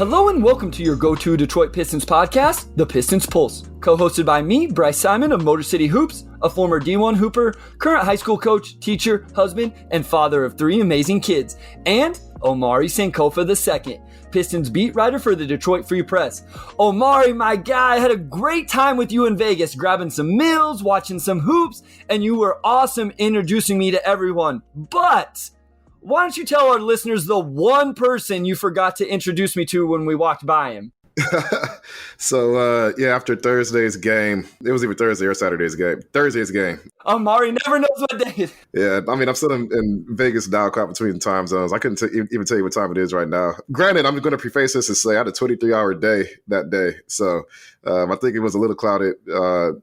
Hello and welcome to your go-to Detroit Pistons podcast, The Pistons Pulse, co-hosted by me, Bryce Simon of Motor City Hoops, a former D1 hooper, current high school coach, teacher, husband, and father of 3 amazing kids, and Omari Sankofa II, Pistons beat writer for the Detroit Free Press. Omari, my guy, I had a great time with you in Vegas, grabbing some meals, watching some hoops, and you were awesome introducing me to everyone. But why don't you tell our listeners the one person you forgot to introduce me to when we walked by him? So after Thursday's game, it was either Thursday or Saturday's game. Thursday's game. Omari never knows what day it is. Yeah, I mean, I'm still in Vegas now, caught between time zones. I couldn't even tell you what time it is right now. Granted, I'm going to preface this and say I had a 23-hour day that day. So I think it was a little clouded.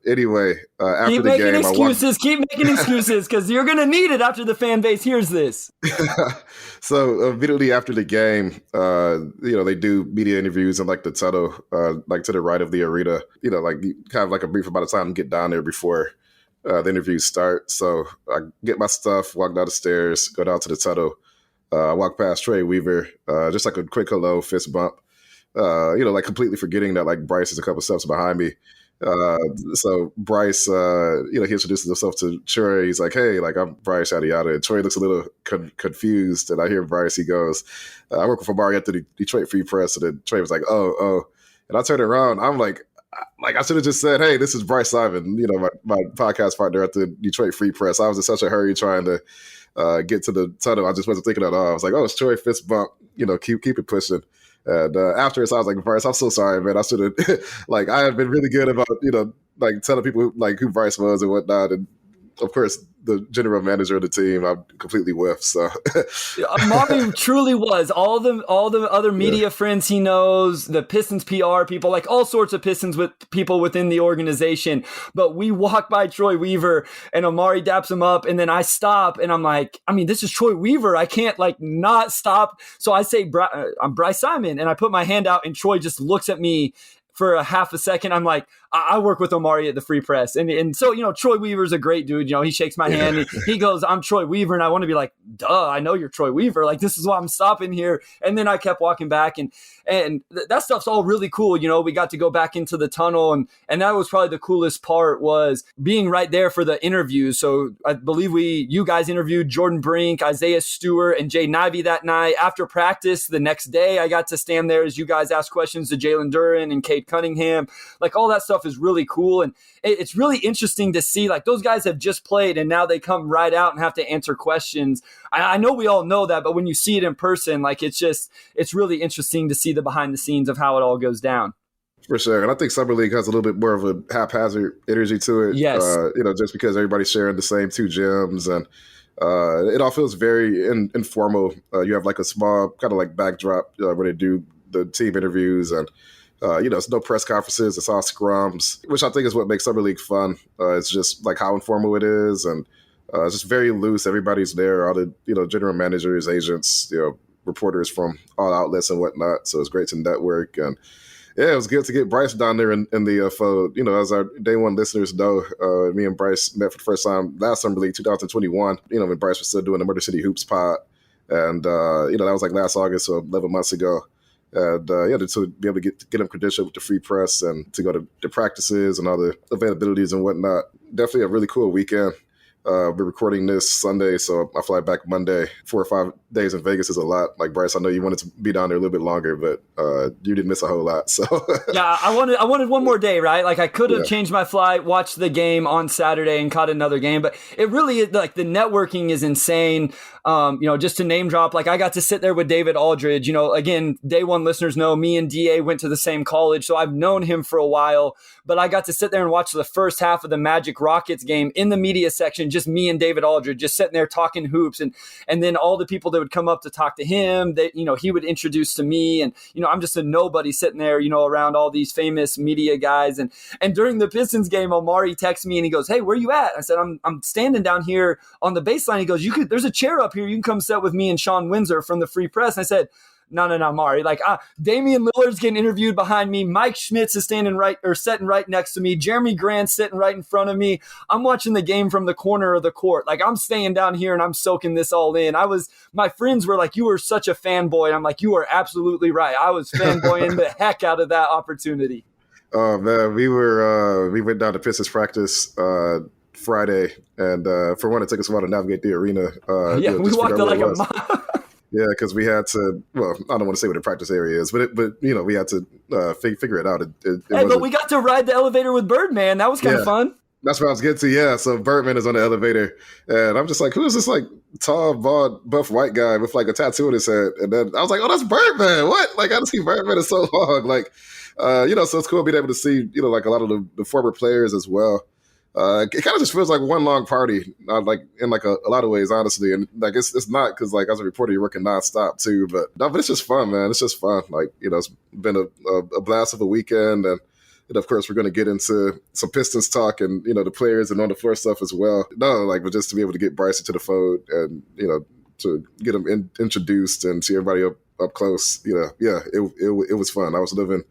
Anyway, after the game, keep making excuses, because you're going to need it after the fan base hears this. So immediately after the game, they do media interviews in like the tunnel, like to the right of the arena. Like kind of like a brief about the time to get down there before the interviews start. So I get my stuff, walk down the stairs, go down to the tunnel. I walk past Trey Weaver, just like a quick hello, fist bump. Like completely forgetting that like Bryce is a couple steps behind me. So Bryce, he introduces himself to Troy. He's like, "Hey, like I'm Bryce, yada yada." And Troy looks a little confused, and I hear Bryce. He goes, "I work with Omari at the Detroit Free Press." And then Troy was like, "Oh," and I turn around. I'm like I should have just said, "Hey, this is Bryce Simon, my podcast partner at the Detroit Free Press." I was in such a hurry trying to get to the tunnel. I just wasn't thinking at all. I was like, "Oh, it's Troy, fist bump. Keep it pushing." And afterwards, I was like, "Bryce, I'm so sorry, man. I should have, like, I have been really good about, like telling people like who Bryce was and whatnot." And of course, the general manager of the team, I'm completely whiffed. So Omari truly was all the other media friends he knows, the Pistons PR people, like all sorts of Pistons with people within the organization. But we walk by Troy Weaver and Omari daps him up, and then I stop and I'm like, this is Troy Weaver. I can't like not stop. So I say, I'm Bryce Simon, and I put my hand out, and Troy just looks at me for a half a second. I'm like, I work with Omari at the Free Press. And so, Troy Weaver's a great dude. He shakes my hand. He goes, "I'm Troy Weaver." And I want to be like, "Duh, I know you're Troy Weaver. Like, this is why I'm stopping here." And then I kept walking back, and that stuff's all really cool. We got to go back into the tunnel, and that was probably the coolest part, was being right there for the interviews. So I believe you guys interviewed Jordan Brink, Isaiah Stewart, and Jay Nivey that night. After practice the next day, I got to stand there as you guys asked questions to Jalen Duren and Cade Cunningham. Like, all that stuff is really cool, and it's really interesting to see, like, those guys have just played and now they come right out and have to answer questions. I know we all know that, but when you see it in person, like, it's really interesting to see the behind the scenes of how it all goes down. For sure. And I think Summer League has a little bit more of a haphazard energy to it. Yes. Just because everybody's sharing the same 2 gyms, and it all feels very informal. You have like a small kind of like backdrop where they do the team interviews, and it's no press conferences. It's all scrums, which I think is what makes Summer League fun. It's just like how informal it is, and it's just very loose. Everybody's there. All the general managers, agents, reporters from all outlets and whatnot. So it's great to network, and yeah, it was good to get Bryce down there in the fold. As our day one listeners know, me and Bryce met for the first time last Summer League 2021. When Bryce was still doing the Motor City Hoops pod, and that was like last August, so 11 months ago. And to be able to get him credentialed with the Free Press, and to go to the practices and all the availabilities and whatnot. Definitely a really cool weekend. We're recording this Sunday, so I fly back Monday. 4 or 5 days in Vegas is a lot. Like, Bryce, I know you wanted to be down there a little bit longer, but you didn't miss a whole lot. So yeah, I wanted one more day, right? Like, I could have changed my flight, watched the game on Saturday, and caught another game. But it really, like, the networking is insane. Just to name drop, like, I got to sit there with David Aldridge. Again, day one listeners know me and DA went to the same college, so I've known him for a while. But I got to sit there and watch the first half of the Magic Rockets game in the media section, just me and David Aldridge, just sitting there talking hoops, and then all the people that would come up to talk to him, that he would introduce to me, and I'm just a nobody sitting there, around all these famous media guys, and during the Pistons game, Omari texts me and he goes, "Hey, where you at?" I said, I'm standing down here on the baseline." He goes, "There's a chair up here. You can come sit with me and Sean Windsor from the Free Press." And I said, no, Mari. Like, Damian Lillard's getting interviewed behind me. Mike Schmitz is sitting right next to me. Jeremy Grant's sitting right in front of me. I'm watching the game from the corner of the court. Like, I'm staying down here and I'm soaking this all in. My friends were like, you were such a fanboy. And I'm like, you are absolutely right. I was fanboying the heck out of that opportunity. Oh man, we went down to Pistons practice Friday, and for one, it took us a while to navigate the arena. We walked like a mile. Yeah, because we had to. Well, I don't want to say what the practice area is, but we had to figure it out. But we got to ride the elevator with Birdman. That was kind of fun. That's what I was getting to. Yeah, so Birdman is on the elevator, and I'm just like, who is this like tall, bald, buff white guy with like a tattoo on his head? And then I was like, oh, that's Birdman. What? Like, I haven't seen Birdman in so long. Like, so it's cool being able to see like a lot of the former players as well. It kind of just feels like one long party, like in like a lot of ways, honestly. And like it's not because like as a reporter, you're working nonstop too. But it's just fun, man. It's just fun. Like it's been a blast of a weekend, and of course we're going to get into some Pistons talk and the players and on the floor stuff as well. But just to be able to get Bryce into the fold and to get him introduced and see everybody up close. It was fun. I was living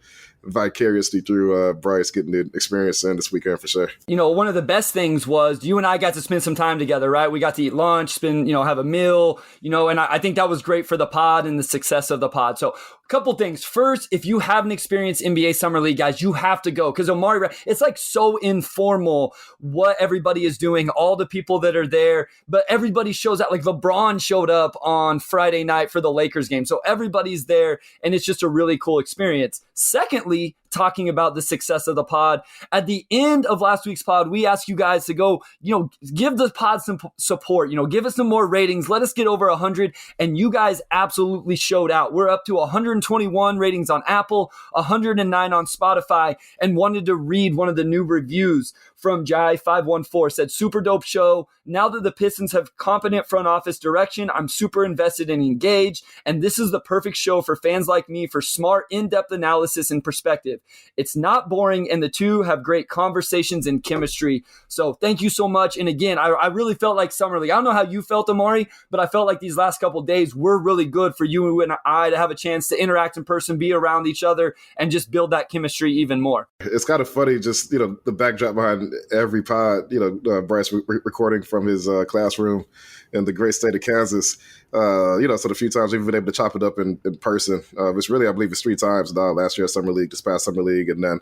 vicariously through Bryce getting the experience in this weekend for sure. One of the best things was you and I got to spend some time together, right? We got to eat lunch, have a meal, and I think that was great for the pod and the success of the pod. So a couple things. First, if you haven't experienced NBA Summer League, guys, you have to go because Omari, it's like so informal what everybody is doing, all the people that are there, but everybody shows up. Like LeBron showed up on Friday night for the Lakers game. So everybody's there and it's just a really cool experience. Secondly, talking about the success of the pod. At the end of last week's pod, we asked you guys to go, give the pod some support, give us some more ratings. Let us get over 100. And you guys absolutely showed out. We're up to 121 ratings on Apple, 109 on Spotify, and wanted to read one of the new reviews from Jai514. Said, super dope show. Now that the Pistons have competent front office direction, I'm super invested and engaged. And this is the perfect show for fans like me for smart, in-depth analysis and perspective. It's not boring, and the two have great conversations and chemistry. So thank you so much. And again, I really felt like Summer League. I don't know how you felt, Omari, but I felt like these last couple of days were really good for you and I to have a chance to interact in person, be around each other, and just build that chemistry even more. It's kind of funny, just, the backdrop behind every pod, Bryce recording from his classroom in the great state of Kansas. So the few times we've been able to chop it up in person, it's really, I believe it's 3 times now, last year Summer League, this past Summer League, and then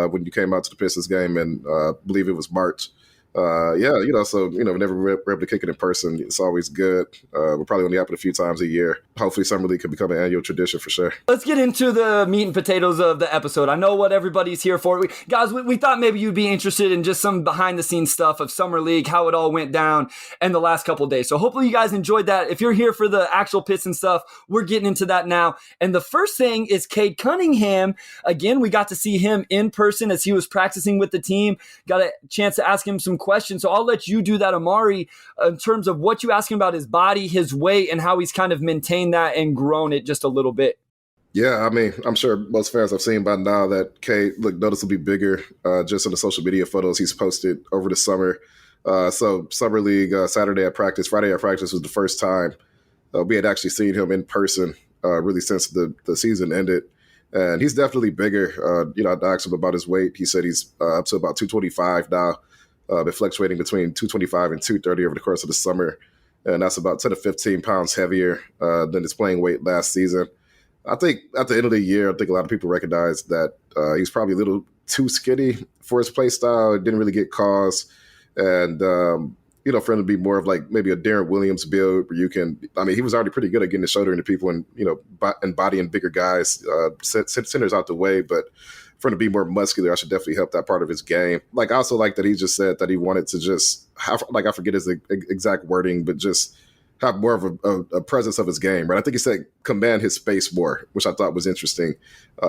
when you came out to the Pistons game in, I believe it was March. Whenever we're able to kick it in person, it's always good. We'll probably only happen a few times a year. Hopefully Summer League can become an annual tradition for sure. Let's get into the meat and potatoes of the episode. I know what everybody's here for. We thought maybe you'd be interested in just some behind the scenes stuff of Summer League, how it all went down and the last couple of days. So hopefully you guys enjoyed that. If you're here for the actual Pistons stuff, we're getting into that now. And the first thing is Cade Cunningham. Again, we got to see him in person as he was practicing with the team. Got a chance to ask him some questions. So I'll let you do that, Omari, in terms of what you ask him about his body, his weight, and how he's kind of maintained that and grown it just a little bit. Yeah, I mean, I'm sure most fans have seen by now that Cade looked noticeably bigger just in the social media photos he's posted over the summer. So Summer League, Friday at practice was the first time we had actually seen him in person really since the season ended. And he's definitely bigger. I asked him about his weight. He said he's up to about 225 now. Been fluctuating between 225 and 230 over the course of the summer. And that's about 10 to 15 pounds heavier than his playing weight last season. I think at the end of the year, I think a lot of people recognize that he's probably a little too skinny for his play style. It didn't really get calls. And, for him to be more of like maybe a Darren Williams build where he was already pretty good at getting the shoulder into people and, embodying bigger guys, centers out the way. But for him to be more muscular, I should definitely help that part of his game. Like, I also like that he just said that he wanted to just have, I forget his exact wording, but just have more of a presence of his game, right? I think he said command his space more, which I thought was interesting.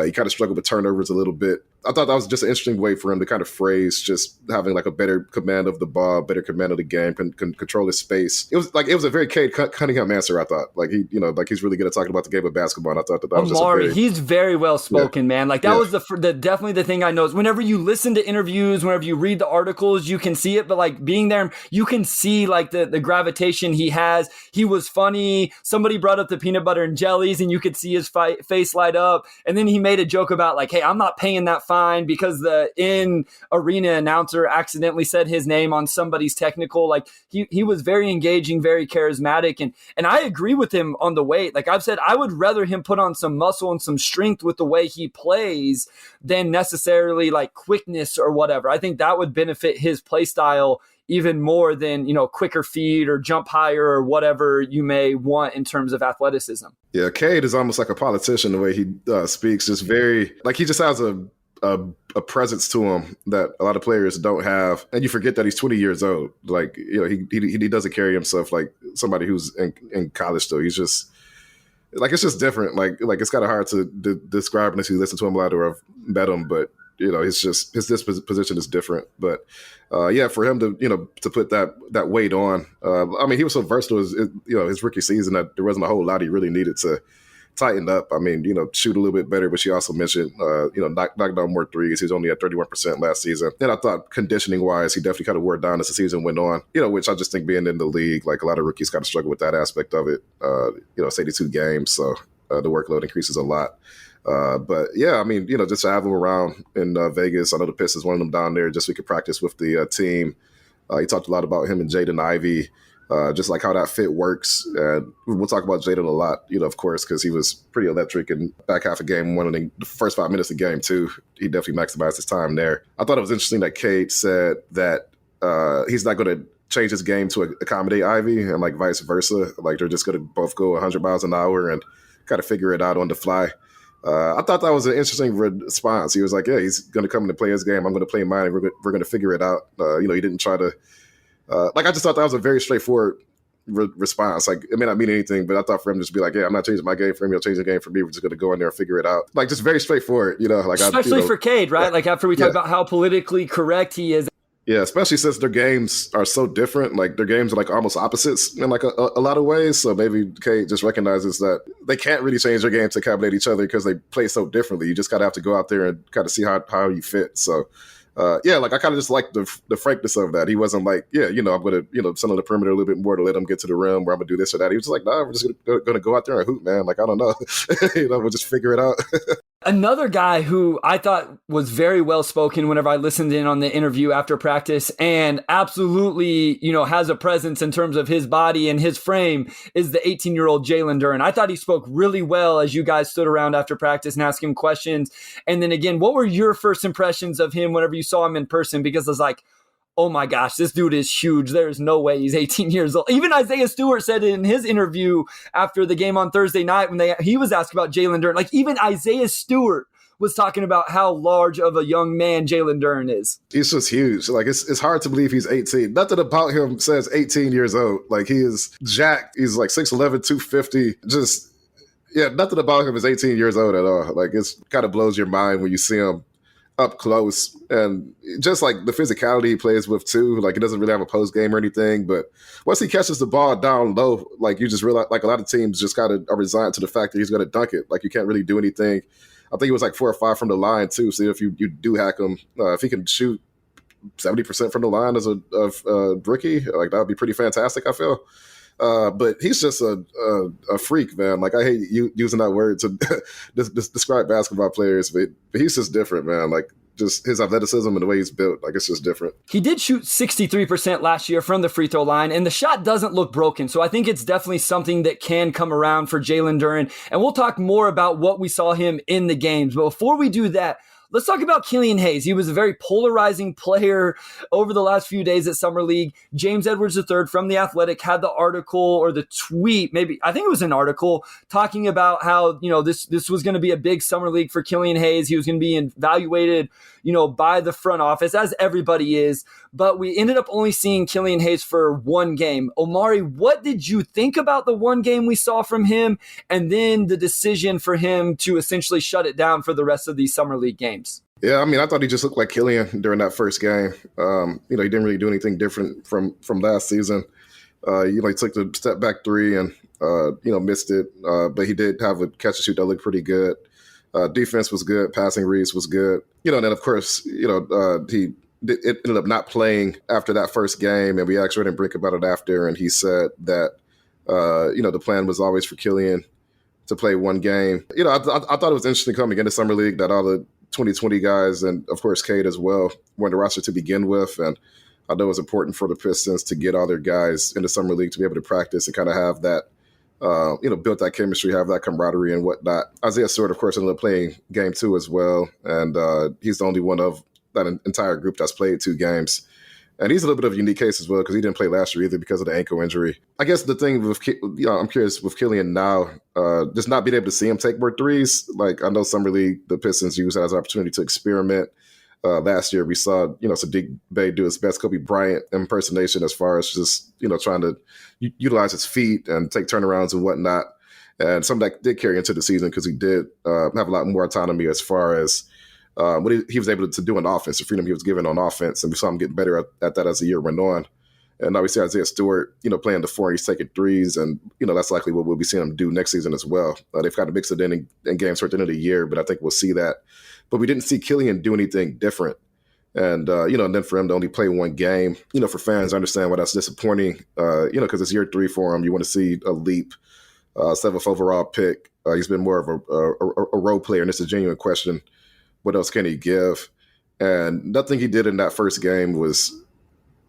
He kind of struggled with turnovers a little bit I thought that was just an interesting way for him to kind of phrase just having like a better command of the ball, better command of the game, can control his space. It was a very Cade Cunningham answer. I thought like he's really good at talking about the game of basketball. And I thought that was just Omari, he's very well spoken, man. Like that was the definitely the thing I noticed. Whenever you listen to interviews, whenever you read the articles, you can see it. But like being there, you can see like the gravitation he has. He was funny. Somebody brought up the peanut butter and jellies, and you could see his face light up. And then he made a joke about like, "Hey, I'm not paying that fine because the in-arena announcer accidentally said his name on somebody's technical." Like he was very engaging, very charismatic, and I agree with him on the weight. Like I've said, I would rather him put on some muscle and some strength with the way he plays than necessarily like quickness or whatever. I think that would benefit his play style even more than, quicker feet or jump higher or whatever you may want in terms of athleticism. Yeah, Cade is almost like a politician the way he speaks. Just very like he just has a presence to him that a lot of players don't have, and you forget that he's 20 years old. Like he doesn't carry himself like somebody who's in college still. He's just like it's just different. Like it's kind of hard to describe unless you listen to him a lot or have met him, but. It's just his disposition is different, but for him to put that weight on. I mean, he was so versatile his rookie season that there wasn't a whole lot he really needed to tighten up. I mean, shoot a little bit better, but she also mentioned knock down more threes. He was only at 31% last season, and I thought conditioning wise, he definitely kind of wore down as the season went on. Which I just think being in the league, like a lot of rookies kind of struggle with that aspect of it. It's 82 games, so the workload increases a lot. But yeah, I mean, just to have him around in Vegas, I know the Pistons wanted him down there just so he could practice with the team. He talked a lot about him and Jaden Ivey, just like how that fit works. And we'll talk about Jaden a lot, of course, because he was pretty electric in back half of game one and the first 5 minutes of game two. He definitely maximized his time there. I thought it was interesting that Cade said that he's not going to change his game to accommodate Ivey and like vice versa. Like they're just going to both go 100 miles an hour and kind of figure it out on the fly. I thought that was an interesting response. He was like, yeah, he's going to come in and play his game. I'm going to play mine, and we're going to figure it out. He didn't try to I just thought that was a very straightforward response. Like, it may not mean anything, but I thought for him to just be like, yeah, I'm not changing my game for him. He'll change the game for me. We're just going to go in there and figure it out. Like, just very straightforward, like especially for Cade, right? Like after we talk about how politically correct he is. Yeah, especially since their games are so different. Like their games are like almost opposites in like a lot of ways. So maybe Cade just recognizes that they can't really change their game to accommodate each other because they play so differently. You just kind of have to go out there and kind of see how you fit. So like I kind of just like the frankness of that. He wasn't like, I'm going to send on the perimeter a little bit more to let them get to the rim where I'm going to do this or that. He was just like, nah, we're just going to go out there and hoop, man. Like, I don't know. We'll just figure it out. Another guy who I thought was very well spoken whenever I listened in on the interview after practice and absolutely, has a presence in terms of his body and his frame is the 18-year-old Jalen Duren. I thought he spoke really well as you guys stood around after practice and asked him questions. And then again, what were your first impressions of him whenever you saw him in person? Because I was like, oh my gosh, this dude is huge. There's no way he's 18 years old. Even Isaiah Stewart said in his interview after the game on Thursday night when he was asked about Jalen Duren, like even Isaiah Stewart was talking about how large of a young man Jalen Duren is. He's just huge. Like it's hard to believe he's 18. Nothing about him says 18 years old. Like he is jacked. He's like 6'11", 250. Just, nothing about him is 18 years old at all. Like it's kind of blows your mind when you see him up close, and just like the physicality he plays with too. Like he doesn't really have a post game or anything, but once he catches the ball down low, like you just realize, like a lot of teams just kind of are resigned to the fact that he's going to dunk it. Like you can't really do anything. I think he was like 4 or 5 from the line too. So if you do hack him, if he can shoot 70% from the line as a rookie, like that would be pretty fantastic, I feel. But he's just a freak, man. Like I hate using that word to describe basketball players, but he's just different, man. Like just his athleticism and the way he's built, like it's just different. He did shoot 63% last year from the free throw line, and the shot doesn't look broken. So I think it's definitely something that can come around for Jalen Duren. And we'll talk more about what we saw him in the games. But before we do that, let's talk about Killian Hayes. He was a very polarizing player over the last few days at Summer League. James Edwards III from The Athletic had the article or the tweet, maybe, I think it was an article, talking about how, this was going to be a big Summer League for Killian Hayes. He was going to be evaluated, by the front office, as everybody is. But we ended up only seeing Killian Hayes for one game. Omari, what did you think about the one game we saw from him, and then the decision for him to essentially shut it down for the rest of these Summer League games? Yeah, I mean, I thought he just looked like Killian during that first game. He didn't really do anything different from last season. He took the step back three and missed it, but he did have a catch and shoot that looked pretty good. Defense was good, passing reads was good. And then of course, it ended up not playing after that first game, and we actually didn't break about it after. And he said that the plan was always for Killian to play one game. I thought it was interesting coming into Summer League that all the 2020 guys, and of course Cade as well, were on the roster to begin with. And I know it was important for the Pistons to get all their guys in the Summer League to be able to practice and kind of have that, build that chemistry, have that camaraderie and whatnot. Isaiah Stewart, of course, ended up playing game 2 as well. And he's the only one of that entire group that's played 2 games. And he's a little bit of a unique case as well because he didn't play last year either because of the ankle injury. I guess the thing with, I'm curious with Killian now, just not being able to see him take more threes. Like I know Summer League, the Pistons used that as an opportunity to experiment. Last year we saw, Sadiq Bey do his best Kobe Bryant impersonation as far as just, trying to utilize his feet and take turnarounds and whatnot. And some of that did carry into the season because he did have a lot more autonomy as far as what he was able to do on offense, the freedom he was given on offense. And we saw him get better at that as the year went on. And now we see Isaiah Stewart, playing the 4, he's taking threes. And, that's likely what we'll be seeing him do next season as well. They've got to mix it in games toward the end of the year, but I think we'll see that. But we didn't see Killian do anything different. And, and then for him to only play one game, for fans, I understand why that's disappointing, because it's year 3 for him. You want to see a leap, 7th overall pick. He's been more of a role player, and it's a genuine question. What else can he give? And nothing he did in that first game was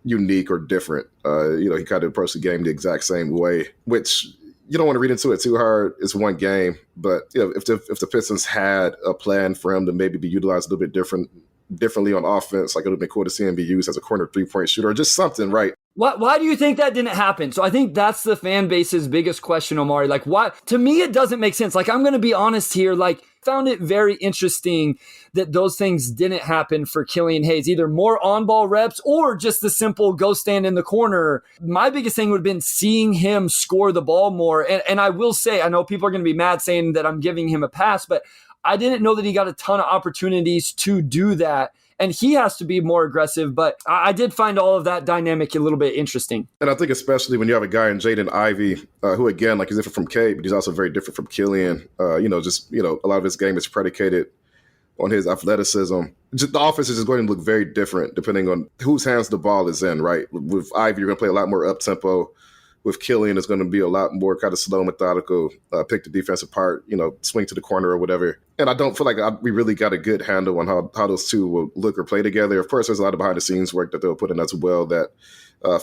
unique or different. He kind of approached the game the exact same way, which you don't want to read into it too hard. It's one game, but if the Pistons had a plan for him to maybe be utilized a little bit differently on offense, like it would have been cool to see him be used as a corner 3-point shooter or just something, right? Why do you think that didn't happen? So I think that's the fan base's biggest question, Omari. Like, why? To me, it doesn't make sense. Like, I'm going to be honest here. Like, found it very interesting that those things didn't happen for Killian Hayes, either more on-ball reps or just the simple go stand in the corner. My biggest thing would have been seeing him score the ball more. And I will say, I know people are going to be mad saying that I'm giving him a pass, but I didn't know that he got a ton of opportunities to do that. And he has to be more aggressive, but I did find all of that dynamic a little bit interesting. And I think especially when you have a guy in Jaden Ivey, who again, like he's different from Cade, but he's also very different from Killian. A lot of his game is predicated on his athleticism. Just the offense is just going to look very different depending on whose hands the ball is in, right? With Ivey, you're going to play a lot more up-tempo. With Killian, it's going to be a lot more kind of slow, methodical, pick the defense apart, swing to the corner or whatever. And I don't feel like we really got a good handle on how those two will look or play together. Of course, there's a lot of behind-the-scenes work that they'll put in as well that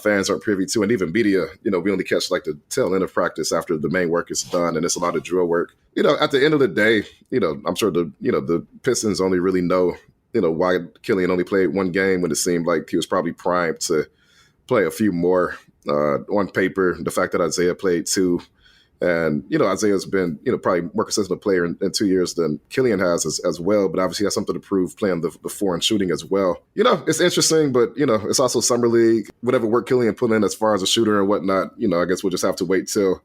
fans aren't privy to. And even media, we only catch like the tail end of practice after the main work is done, and it's a lot of drill work. At the end of the day, I'm sure the Pistons only really know, why Killian only played one game when it seemed like he was probably primed to play a few more. On paper, the fact that Isaiah played 2, and Isaiah's been probably more consistent player in 2 years than Killian has as well, but obviously has something to prove playing the 4 and shooting as well. It's interesting, but it's also Summer League. Whatever work Killian put in as far as a shooter and whatnot, I guess we'll just have to wait till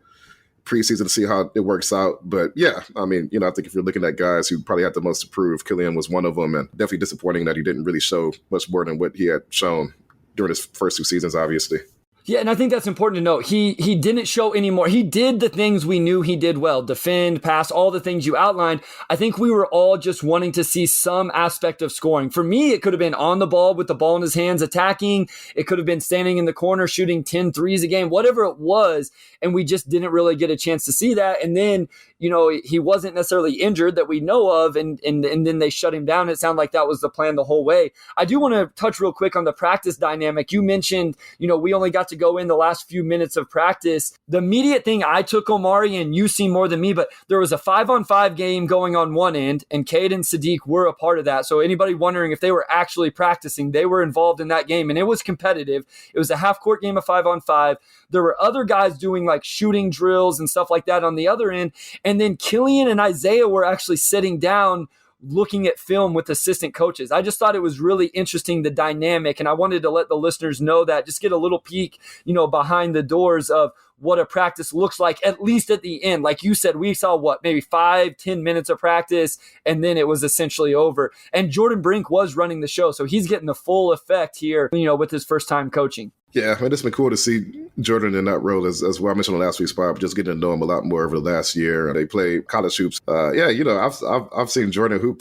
preseason to see how it works out. But yeah, I mean, I think if you're looking at guys who probably had the most to prove, Killian was one of them, and definitely disappointing that he didn't really show much more than what he had shown during his first 2 seasons, obviously. Yeah, and I think that's important to note. He didn't show anymore. He did the things we knew he did well. Defend, pass, all the things you outlined. I think we were all just wanting to see some aspect of scoring. For me, it could have been on the ball with the ball in his hands attacking. It could have been standing in the corner shooting 10 threes a game, whatever it was. And we just didn't really get a chance to see that. And then, he wasn't necessarily injured that we know of. And then they shut him down. It sounded like that was the plan the whole way. I do want to touch real quick on the practice dynamic. You mentioned, we only got to go in the last few minutes of practice. The immediate thing I took, Omari, and you see more than me, but there was a 5-on-5 game going on one end, and Cade and Sadiq were a part of that. So anybody wondering if they were actually practicing, they were involved in that game, and it was competitive. It was a half-court game of 5-on-5. There were other guys doing like shooting drills and stuff like that on the other end. And then Killian and Isaiah were actually sitting down looking at film with assistant coaches. I just thought it was really interesting, the dynamic, and I wanted to let the listeners know that, just get a little peek, behind the doors of what a practice looks like, at least at the end. Like you said, we saw maybe 5-10 minutes of practice, and then it was essentially over. And Jordan Brink was running the show, so he's getting the full effect here, with his first time coaching. Yeah, it's been cool to see Jordan in that role as well. I mentioned on last week's pod, just getting to know him a lot more over the last year. They play college hoops. I've seen Jordan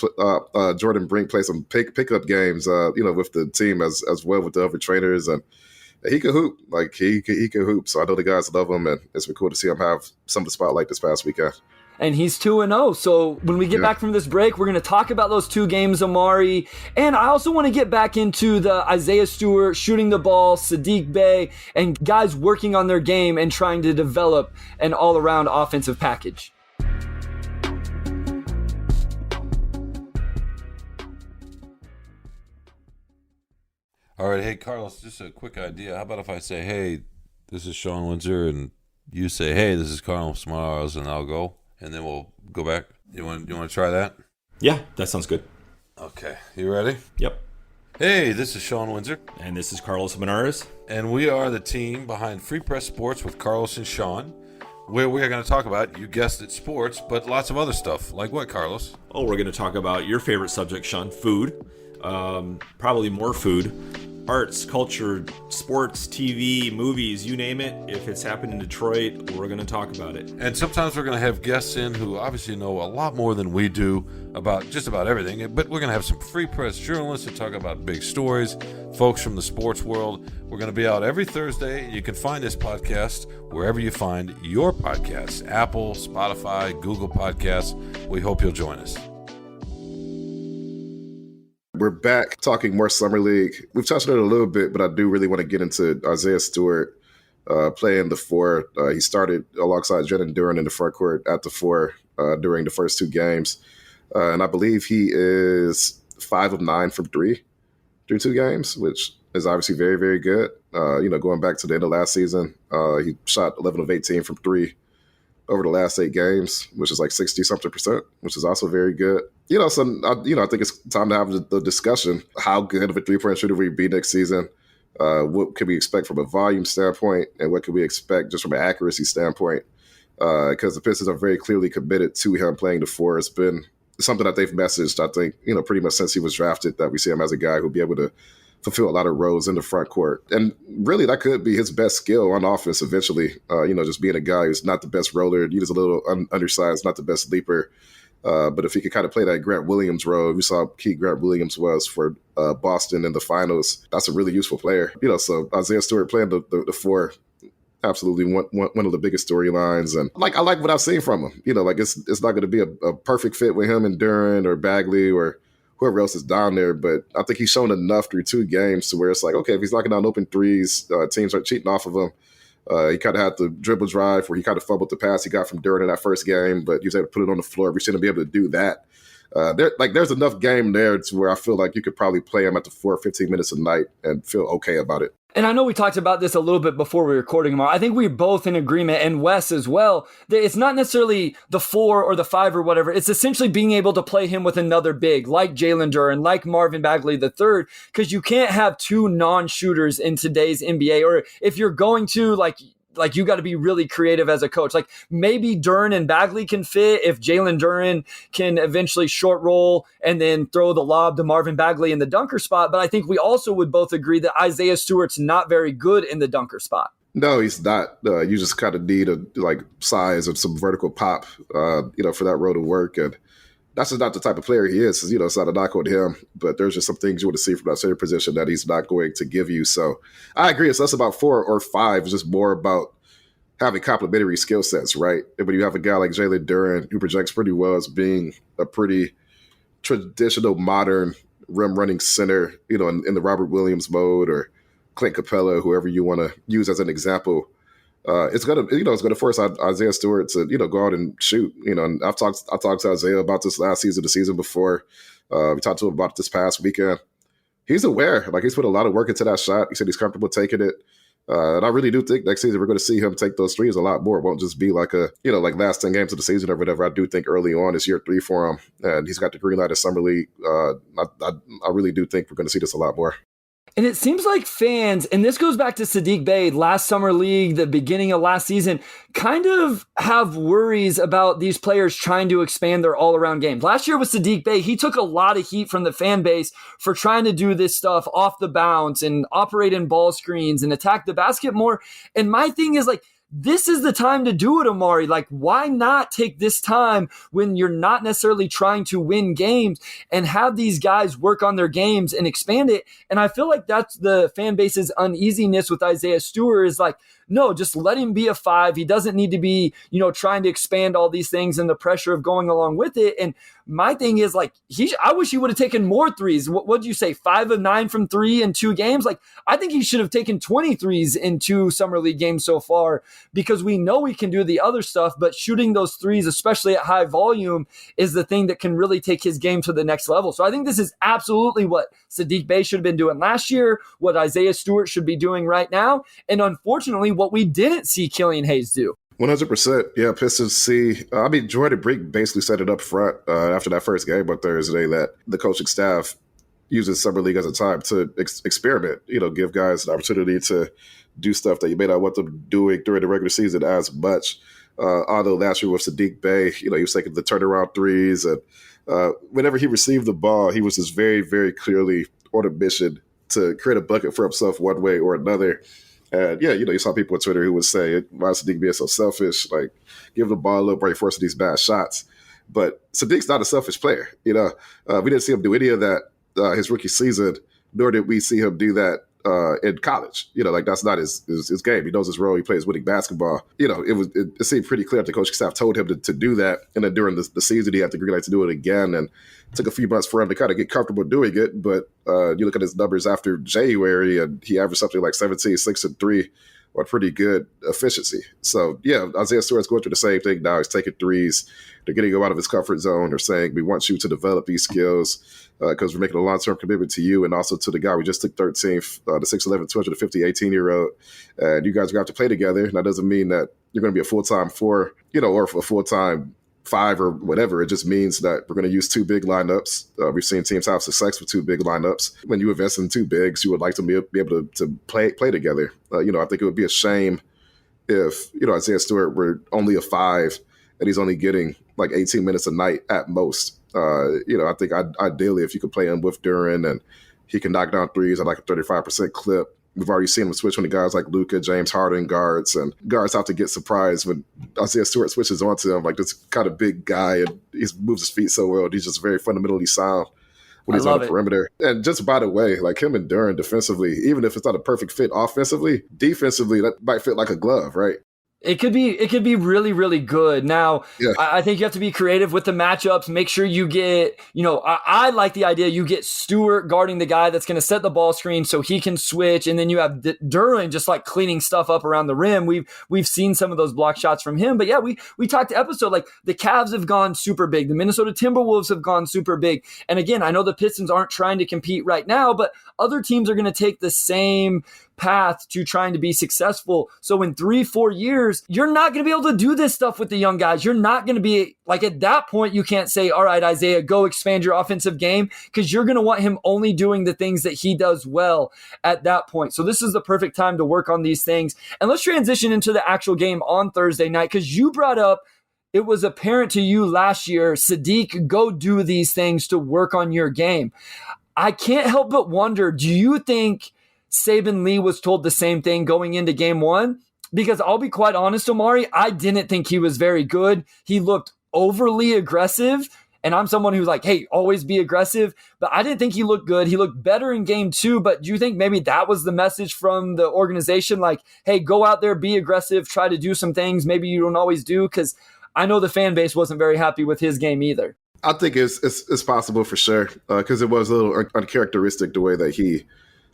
Jordan Brink play some pickup games, with the team as well with the other trainers, and he can hoop. Like he can hoop. So I know the guys love him, and it's been cool to see him have some of the spotlight this past weekend. And he's 2-0. So when we get back from this break, we're going to talk about those 2 games, Omari. And I also want to get back into the Isaiah Stewart shooting the ball, Sadiq Bey, and guys working on their game and trying to develop an all-around offensive package. All right, hey, Carlos, just a quick idea. How about if I say, hey, this is Sean Windsor, and you say, hey, this is Carlos Smiles, and I'll go, and then we'll go back. You want to try that? Yeah, that sounds good. Okay, you ready? Yep. Hey, this is Sean Windsor. And this is Carlos Menares. And we are the team behind Free Press Sports with Carlos and Sean, where we are going to talk about, you guessed it, sports, but lots of other stuff. Like what, Carlos? Oh, we're going to talk about your favorite subject, Sean, food. Probably more food. Arts, culture, sports, TV, movies, you name it. If it's happened in Detroit, we're going to talk about it. And sometimes we're going to have guests in who obviously know a lot more than we do about just about everything. But we're going to have some Free Press journalists to talk about big stories, folks from the sports world. We're going to be out every Thursday. You can find this podcast wherever you find your podcasts, Apple, Spotify, Google Podcasts. We hope you'll join us. We're back talking more Summer League. We've touched on it a little bit, but I do really want to get into Isaiah Stewart playing the 4. He started alongside Jalen Duren in the front court at the 4 during the first 2 games. And I believe he is 5 of 9 from 3 through 2 games, which is obviously very, very good. Going back to the end of last season, he shot 11 of 18 from 3 over the last 8 games, which is like 60-something%, which is also very good. I think it's time to have the discussion. How good of a 3-point shooter will he be next season? What can we expect from a volume standpoint? And what can we expect just from an accuracy standpoint? Because the Pistons are very clearly committed to him playing the 4. It's been something that they've messaged, I think, pretty much since he was drafted, that we see him as a guy who'll be able to fulfill a lot of roles in the front court. And really, that could be his best skill on offense eventually. Just being a guy who's not the best roller, he's a little undersized, not the best leaper. But if he could kind of play that Grant Williams role, we saw how key Grant Williams was for Boston in the finals. That's a really useful player. So Isaiah Stewart playing the 4, absolutely one of the biggest storylines. And I like what I've seen from him. It's not going to be a perfect fit with him and Duren or Bagley or whoever else is down there, but I think he's shown enough through 2 games to where it's like, okay, if he's knocking down open threes, teams are cheating off of him. He kind of had the dribble drive where he kind of fumbled the pass he got from Duren in that first game, but he was able to put it on the floor. We shouldn't be able to do that. There's enough game there to where I feel like you could probably play him at the 4, 15 minutes a night and feel okay about it. And I know we talked about this a little bit before we were recording, Omar. I think we're both in agreement, and Wes as well, that it's not necessarily the 4 or the 5 or whatever. It's essentially being able to play him with another big, like Jalen Duren, like Marvin Bagley III, because you can't have 2 non-shooters in today's NBA. Or if you're going to, like you got to be really creative as a coach. Like maybe Duren and Bagley can fit if Jalen Duren can eventually short roll and then throw the lob to Marvin Bagley in the dunker spot. But I think we also would both agree that Isaiah Stewart's not very good in the dunker spot. No, he's not. You just kind of need a size and some vertical pop, for that role to work. And that's just not the type of player he is. It's not a knock on him, but there's just some things you want to see from that center position that he's not going to give you. So I agree. It's less about 4 or 5. It's just more about having complementary skill sets, right? And when you have a guy like Jalen Duren, who projects pretty well as being a pretty traditional, modern rim-running center, in the Robert Williams mode, or Clint Capella, whoever you want to use as an example, it's gonna force Isaiah Stewart to go out and shoot. And I talked to Isaiah about this last season, the season before. We talked to him about it this past weekend. He's aware, he's put a lot of work into that shot. He said he's comfortable taking it. And I really do think next season we're going to see him take those threes a lot more. It won't just be like like last 10 games of the season or whatever. I do think early on is year 3 for him, and he's got the green light of Summer League. I really do think we're going to see this a lot more. And it seems like fans, and this goes back to Saddiq Bey, last summer league, the beginning of last season, kind of have worries about these players trying to expand their all-around game. Last year with Saddiq Bey, he took a lot of heat from the fan base for trying to do this stuff off the bounce and operate in ball screens and attack the basket more. And my thing is like, this is the time to do it, Omari. Like, why not take this time when you're not necessarily trying to win games and have these guys work on their games and expand it? And I feel like that's the fan base's uneasiness with Isaiah Stewart is like, no, just let him be a 5. He doesn't need to be, trying to expand all these things and the pressure of going along with it. And my thing is like, I wish he would have taken more threes. What'd you say? 5 of 9 from 3 in 2 games? Like, I think he should have taken 20 threes in 2 summer league games so far, because we know he can do the other stuff, but shooting those threes, especially at high volume, is the thing that can really take his game to the next level. So I think this is absolutely what Saddiq Bey should have been doing last year, what Isaiah Stewart should be doing right now. And unfortunately, what we didn't see Killian Hayes do. 100%. Yeah, Pistons see. Jordan Brink basically said it up front after that first game on Thursday that the coaching staff uses summer league as a time to experiment. Give guys an opportunity to do stuff that you may not want them doing during the regular season as much. Although last year with Saddiq Bey, he was taking the turnaround threes, and whenever he received the ball, he was just very, very clearly on a mission to create a bucket for himself one way or another. And yeah, you saw people on Twitter who would say, why is Saddiq being so selfish? Like, give the ball up while you're forcing these bad shots. But Saddiq's not a selfish player. We didn't see him do any of that his rookie season, nor did we see him do that in college. That's not his game. He knows his role. He plays winning basketball. It seemed pretty clear that the coaching staff told him to do that. And then during the season, he had the green light to do it again. And it took a few months for him to kind of get comfortable doing it. But you look at his numbers after January, and he averaged something like 17, 6, and 3 or pretty good efficiency. So, yeah, Isaiah Stewart's going through the same thing now. He's taking threes. They're getting him out of his comfort zone. They're saying, we want you to develop these skills because we're making a long-term commitment to you and also to the guy we just took 13th, the 6'11", 250, 18-year-old. And you guys are going to have to play together. And that doesn't mean that you're going to be a full-time 4, or a full-time 5 or whatever. It just means that we're going to use 2 big lineups. We've seen teams have success with 2 big lineups. When you invest in 2 bigs, you would like to be able to play together. I think it would be a shame if Isaiah Stewart were only a 5 and he's only getting like 18 minutes a night at most. I think ideally if you could play him with Duren and he can knock down threes at like a 35% clip. We've already seen him switch when the guys like Luka, James Harden guards, and guards have to get surprised when Isaiah Stewart switches onto him, like this kind of big guy, and he moves his feet so well. He's just very fundamentally sound when he's on the perimeter. And just by the way, like him and Duren defensively, even if it's not a perfect fit offensively, defensively, that might fit like a glove, right? It could be really, really good. Now, yeah. I think you have to be creative with the matchups. Make sure you get, I like the idea you get Stewart guarding the guy that's going to set the ball screen so he can switch, and then you have Duren just like cleaning stuff up around the rim. We've seen some of those block shots from him, but yeah, we talked episode like the Cavs have gone super big, the Minnesota Timberwolves have gone super big, and again, I know the Pistons aren't trying to compete right now, but other teams are going to take the same path to trying to be successful. So in 3-4 years, you're not going to be able to do this stuff with the young guys. You're not going to be like, at that point, you can't say, all right, Isaiah, go expand your offensive game, because you're going to want him only doing the things that he does well at that point. So this is the perfect time to work on these things. And let's transition into the actual game on Thursday night, because you brought up, it was apparent to you last year, Saddiq, go do these things to work on your game. I can't help but wonder, do you think Saban Lee was told the same thing going into game 1? Because I'll be quite honest, Omari, I didn't think he was very good. He looked overly aggressive, and I'm someone who's like, hey, always be aggressive, but I didn't think he looked good. He looked better in game 2, but do you think maybe that was the message from the organization? Like, hey, go out there, be aggressive, try to do some things maybe you don't always do? Because I know the fan base wasn't very happy with his game either. I think it's possible for sure, because it was a little uncharacteristic the way that he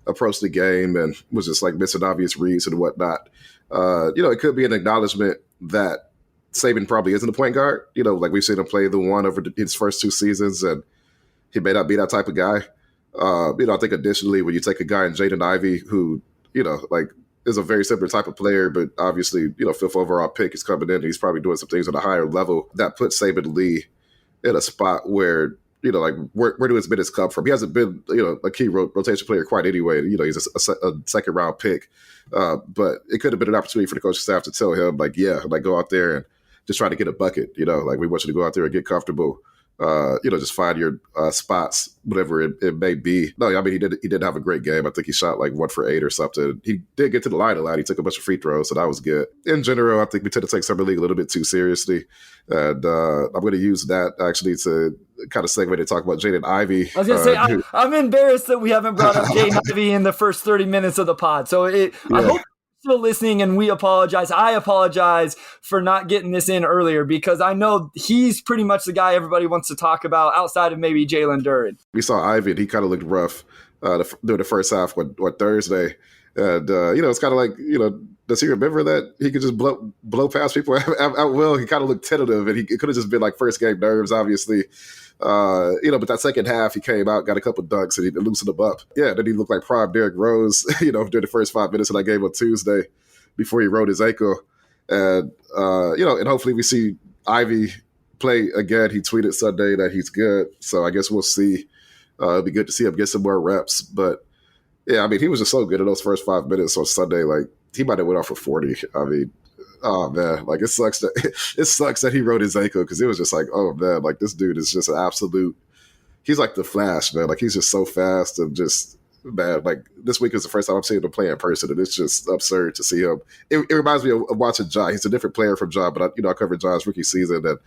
approached the game and was just like missing obvious reads and whatnot. It could be an acknowledgement that Saban probably isn't a point guard. Like we've seen him play the one over his first 2 seasons, and he may not be that type of guy. I think additionally, when you take a guy in Jaden Ivey who, like is a very similar type of player, but obviously, fifth overall pick is coming in. And he's probably doing some things on a higher level that puts Saban Lee in a spot where, where do his minutes come from? He hasn't been, a key rotation player quite anyway. He's a second round pick. But it could have been an opportunity for the coaching staff to tell him, go out there and just try to get a bucket. We want you to go out there and get comfortable. Just find your spots, whatever it may be. No, I mean, he did have a great game. I think he shot 1 for 8 or something. He did get to the line a lot. He took a bunch of free throws, so that was good. In general, I think we tend to take Summer League a little bit too seriously. And I'm going to use that actually to kind of segue to talk about Jaden Ivey. I was going to say, I'm embarrassed that we haven't brought up Jaden Ivey in the first 30 minutes of the pod. So I hope still listening, and we apologize. I apologize for not getting this in earlier because I know he's pretty much the guy everybody wants to talk about outside of maybe Jalen Duren. We saw Ivy, and he kind of looked rough during the first half on Thursday. And, it's kind of like, does he remember that he could just blow past people out well? He kind of looked tentative, and it could have just been first game nerves, obviously. But that second half, he came out, got a couple dunks, and he loosened him up. Yeah, then he looked like prime Derrick Rose, during the first 5 minutes of that game on Tuesday before he rolled his ankle. And, and hopefully we see Ivy play again. He tweeted Sunday that he's good. So I guess we'll see. It'll be good to see him get some more reps. But, yeah, I mean, he was just so good in those first 5 minutes on Sunday. He might have went off for 40. I mean, oh man, it sucks that he rolled his ankle because it was just oh man, this dude is just an absolute. He's like the Flash, man. He's just so fast and just man. This week is the first time I'm seeing him play in person, and it's just absurd to see him. It reminds me of watching Ja. He's a different player from Ja, but I covered Ja's rookie season, and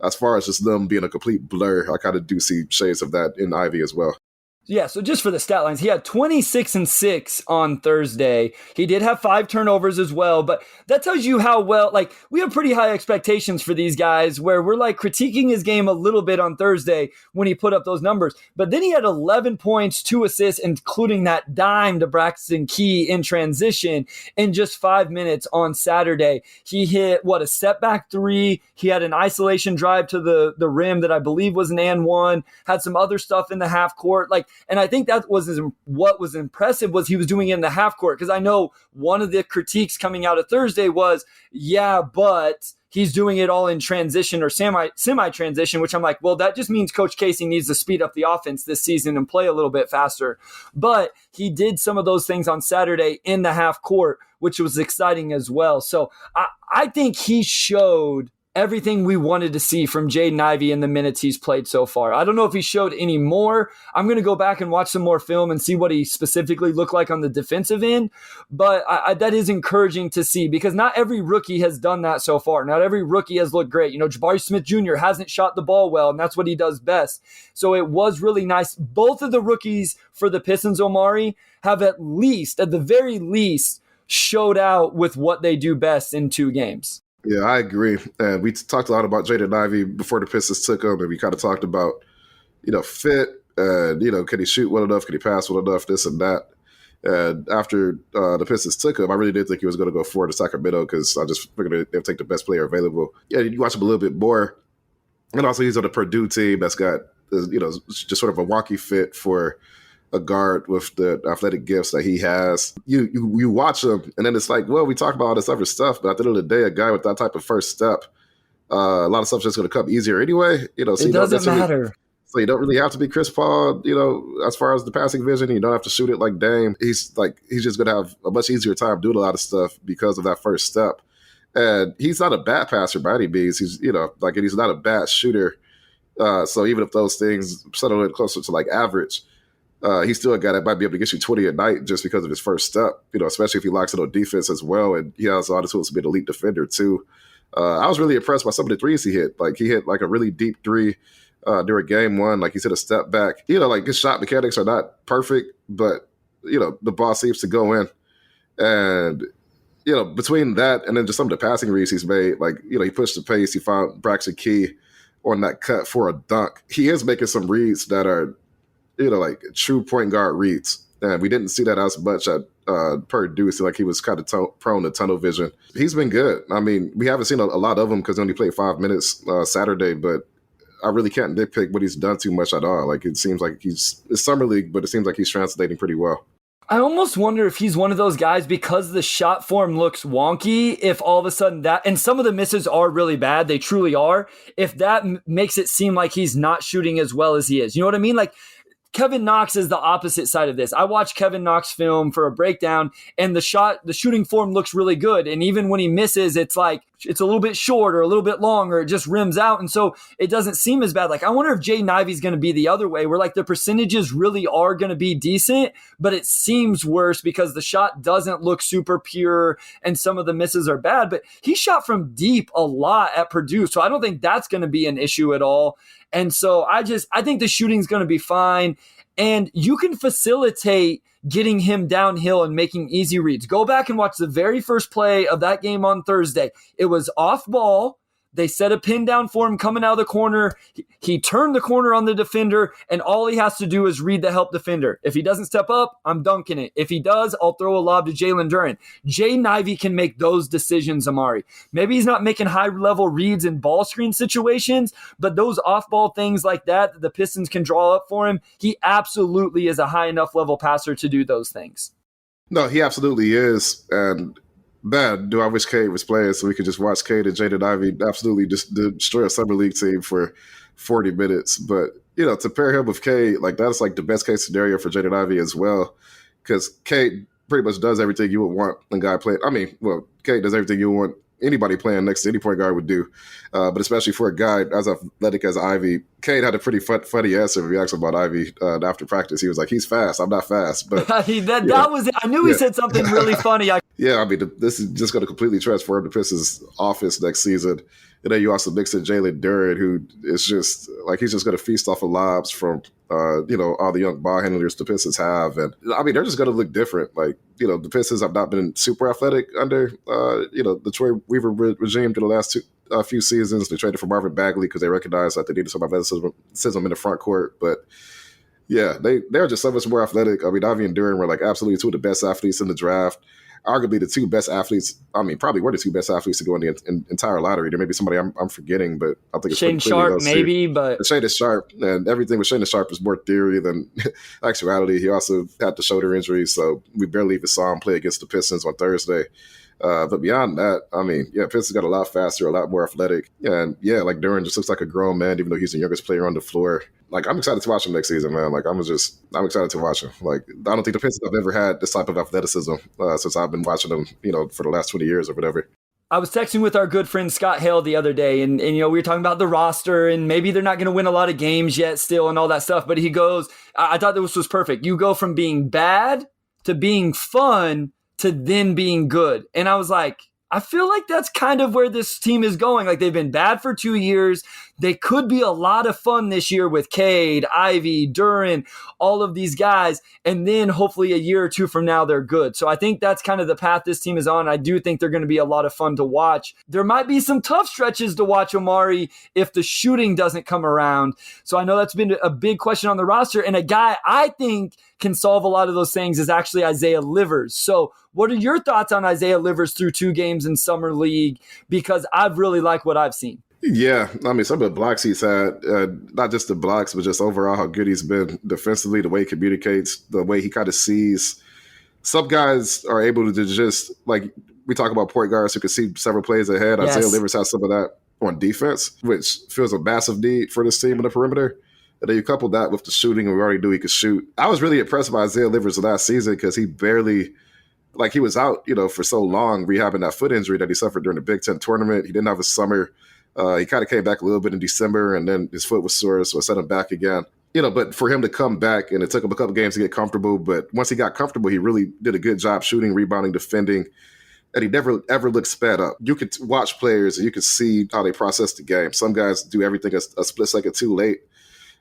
as far as just them being a complete blur, I kind of do see shades of that in Ivy as well. Yeah, so just for the stat lines, he had 26 and 6 on Thursday. He did have 5 turnovers as well, but that tells you how well, we have pretty high expectations for these guys where we're critiquing his game a little bit on Thursday when he put up those numbers. But then he had 11 points, 2 assists, including that dime to Braxton Key in transition in just 5 minutes on Saturday. He hit, a step back 3. He had an isolation drive to the rim that I believe was an and one, had some other stuff in the half court. And I think that was what was impressive was he was doing it in the half court. Because I know one of the critiques coming out of Thursday was, yeah, but he's doing it all in transition or semi-transition, which I'm well, that just means Coach Casey needs to speed up the offense this season and play a little bit faster. But he did some of those things on Saturday in the half court, which was exciting as well. So I think he showed everything we wanted to see from Jaden Ivey in the minutes he's played so far. I don't know if he showed any more. I'm going to go back and watch some more film and see what he specifically looked like on the defensive end. But that is encouraging to see because not every rookie has done that so far. Not every rookie has looked great. Jabari Smith Jr. hasn't shot the ball well, and that's what he does best. So it was really nice. Both of the rookies for the Pistons, Omari, have at the very least, showed out with what they do best in 2 games. Yeah, I agree. And we talked a lot about Jaden Ivey before the Pistons took him, and we kind of talked about, fit and, can he shoot well enough? Can he pass well enough? This and that. And after the Pistons took him, I really did think he was going to go forward to Sacramento because I just figured they'd take the best player available. Yeah, you watch him a little bit more. And also he's on the Purdue team that's got, just sort of a wonky fit for a guard with the athletic gifts that he has. You watch him, and then it's well, we talk about all this other stuff, but at the end of the day, a guy with that type of first step, a lot of stuff's just going to come easier anyway. So it doesn't matter. So you don't really have to be Chris Paul, as far as the passing vision. You don't have to shoot it like Dame. He's just going to have a much easier time doing a lot of stuff because of that first step. And he's not a bad passer by any means. He's, and he's not a bad shooter. So even if those things settle in closer to average, he's still a guy that might be able to get you 20 a night just because of his first step, especially if he locks it on defense as well. And he has all the tools to be an elite defender too. I was really impressed by some of the threes he hit. He hit a really deep 3 during game 1. He's hit a step back. His shot mechanics are not perfect, but, the ball seems to go in. And, between that and then just some of the passing reads he's made, he pushed the pace. He found Braxton Key on that cut for a dunk. He is making some reads that are, true point guard reads. And we didn't see that as much at Purdue. It seemed like he was kind of prone to tunnel vision. He's been good. I mean, we haven't seen a lot of him because he only played 5 minutes Saturday, but I really can't nitpick what he's done too much at all. It seems like it's summer league, but it seems like he's translating pretty well. I almost wonder if he's one of those guys, because the shot form looks wonky, if all of a sudden that, and some of the misses are really bad, they truly are, if that makes it seem like he's not shooting as well as he is. You know what I mean? Like, Kevin Knox is the opposite side of this. I watched Kevin Knox film for a breakdown, and the shooting form looks really good. And even when he misses, it's like, it's a little bit short or a little bit long, or it just rims out. And so it doesn't seem as bad. Like, I wonder if Jay Ivey's going to be the other way, where like the percentages really are going to be decent, but it seems worse because the shot doesn't look super pure and some of the misses are bad. But he shot from deep a lot at Purdue. So I don't think that's going to be an issue at all. And so I think the shooting's going to be fine. And you can facilitate getting him downhill and making easy reads. Go back and watch the very first play of that game on Thursday. It was off ball. They set a pin down for him coming out of the corner. He turned the corner on the defender, and all he has to do is read the help defender. If he doesn't step up, I'm dunking it. If he does, I'll throw a lob to Jalen Duren. Jay Ivey can make those decisions, Omari. Maybe he's not making high-level reads in ball screen situations, but those off-ball things like that the Pistons can draw up for him, he absolutely is a high enough level passer to do those things. No, he absolutely is. And man, do I wish Cade was playing so we could just watch Cade and Jaden Ivey absolutely just destroy a summer league team for 40 minutes. But, to pair him with Cade, like, that's like the best case scenario for Jaden Ivey as well, because Cade pretty much does everything you would want a guy playing. I mean, well, Cade does everything you want anybody playing next to any point guard would do. But especially for a guy as athletic as Ivey, Cade had a pretty funny answer when we asked him about Ivey after practice. He was like, he's fast. I'm not fast. But that was it. I knew he said something really funny. I mean, this is just going to completely transform the Pistons' offense next season. And then you also mix in Jalen Duren, who is just like, he's just going to feast off of lobs from, all the young ball handlers the Pistons have. And I mean, they're just going to look different. Like, the Pistons have not been super athletic under, the Troy Weaver regime for the last few seasons. They traded for Marvin Bagley because they recognized that they needed some athleticism in the front court. But yeah, they're just so much more athletic. I mean, Ivey and Duren were like absolutely two of the best athletes in the draft. Arguably the two best athletes. I mean, probably were the two best athletes to go in the entire lottery. There may be somebody I'm forgetting, but I think it's Shane Sharp, maybe. But Shane is Sharp, and everything with Shane Sharp is more theory than actuality. He also had the shoulder injury, so we barely even saw him play against the Pistons on Thursday. But beyond that, I mean, Pistons got a lot faster, a lot more athletic. And like Duren just looks like a grown man, even though he's the youngest player on the floor. Like, I'm excited to watch him next season, man. Like, I'm excited to watch him. Like, I don't think the Pistons have ever had this type of athleticism since I've been watching them, for the last 20 years or whatever. I was texting with our good friend Scott Hale the other day, and we were talking about the roster, and maybe they're not going to win a lot of games yet still and all that stuff. But he goes, I thought this was perfect. You go from being bad to being fun to then being good. And I was like, I feel like that's kind of where this team is going. Like, they've been bad for 2 years. They could be a lot of fun this year with Cade, Ivey, Duren, all of these guys. And then hopefully a year or two from now, they're good. So I think that's kind of the path this team is on. I do think they're going to be a lot of fun to watch. There might be some tough stretches to watch, Omari, if the shooting doesn't come around. So I know that's been a big question on the roster. And a guy I think can solve a lot of those things is actually Isaiah Livers. So what are your thoughts on Isaiah Livers through 2 games in Summer League? Because I've really liked what I've seen. Yeah, I mean, some of the blocks he's had, not just the blocks, but just overall how good he's been defensively, the way he communicates, the way he kind of sees. Some guys are able to just, like, we talk about point guards who can see several plays ahead. Yes. Isaiah Livers has some of that on defense, which feels a massive need for this team on the perimeter. And then you couple that with the shooting, and we already knew he could shoot. I was really impressed by Isaiah Livers last season because he barely, like, he was out, for so long rehabbing that foot injury that he suffered during the Big Ten tournament. He didn't have a summer. He kind of came back a little bit in December, and then his foot was sore, so I set him back again. But for him to come back, and it took him a couple games to get comfortable, but once he got comfortable, he really did a good job shooting, rebounding, defending, and he never, ever looked sped up. You could watch players, and you could see how they process the game. Some guys do everything a split second too late.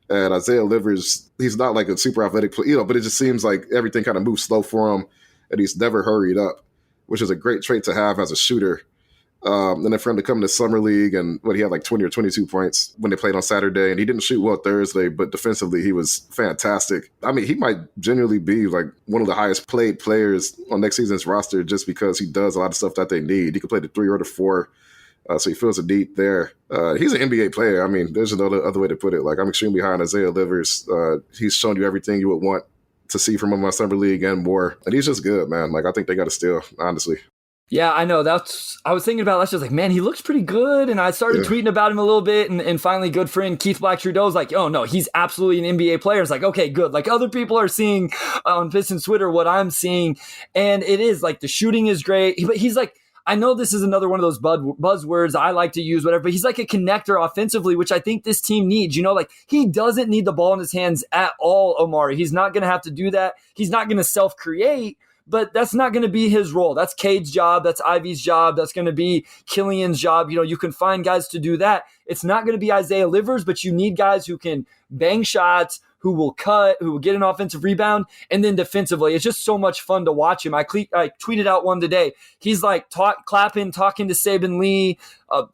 And Isaiah Livers, he's not like a super athletic player, but it just seems like everything kind of moves slow for him, and he's never hurried up, which is a great trait to have as a shooter. And then for him to come to Summer League, and he had like 20 or 22 points when they played on Saturday, and he didn't shoot well Thursday, but defensively he was fantastic. I mean, he might genuinely be like one of the highest played players on next season's roster just because he does a lot of stuff that they need. He can play the 3 or the 4, so he feels a need there. He's an NBA player. I mean, there's no other way to put it. Like, I'm extremely high on Isaiah Livers. He's shown you everything you would want to see from him on Summer League and more. And he's just good, man. Like, I think they got to steal, honestly. Yeah, I know. I was thinking about it last year. I was like, man, he looks pretty good. And I started tweeting about him a little bit. And finally, good friend Keith Black Trudeau's like, oh, no, he's absolutely an NBA player. It's like, okay, good. Like, other people are seeing on Pistons Twitter what I'm seeing. And it is like the shooting is great. But he's like, I know this is another one of those buzzwords I like to use, whatever, but he's like a connector offensively, which I think this team needs. You know, like, he doesn't need the ball in his hands at all, Omari. He's not going to have to do that. He's not going to self-create. But that's not going to be his role. That's Cade's job. That's Ivy's job. That's going to be Killian's job. You know, you can find guys to do that. It's not going to be Isaiah Livers, but you need guys who can bang shots, who will cut, who will get an offensive rebound, and then defensively. It's just so much fun to watch him. I tweeted out one today. He's like clapping, talking to Saban Lee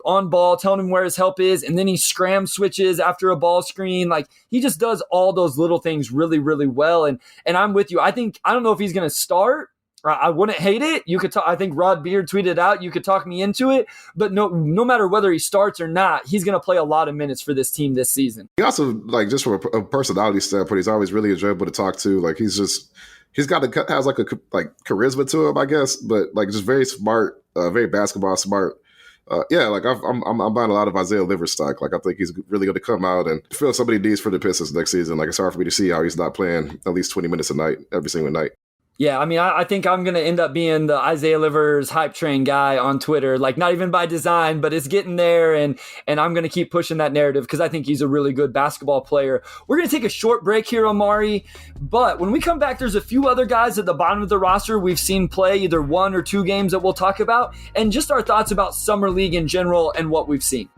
on ball, telling him where his help is, and then he scram switches after a ball screen. Like, he just does all those little things really, really well. And I'm with you. I don't know if he's going to start. I wouldn't hate it. You could talk, I think Rod Beard tweeted out, you could talk me into it, but no matter whether he starts or not, he's going to play a lot of minutes for this team this season. He also, like, just from a personality standpoint, he's always really enjoyable to talk to. Like, has like a charisma to him, I guess, but like just very smart, very basketball smart. Like I'm buying a lot of Isaiah Livers stock. Like, I think he's really going to come out and fill some of the needs for the Pistons next season. Like, it's hard for me to see how he's not playing at least 20 minutes a night, every single night. Yeah, I mean, I think I'm going to end up being the Isaiah Livers hype train guy on Twitter, like, not even by design, but it's getting there, and I'm going to keep pushing that narrative because I think he's a really good basketball player. We're going to take a short break here, Omari, but when we come back, there's a few other guys at the bottom of the roster we've seen play either 1 or 2 games that we'll talk about, and just our thoughts about Summer League in general and what we've seen.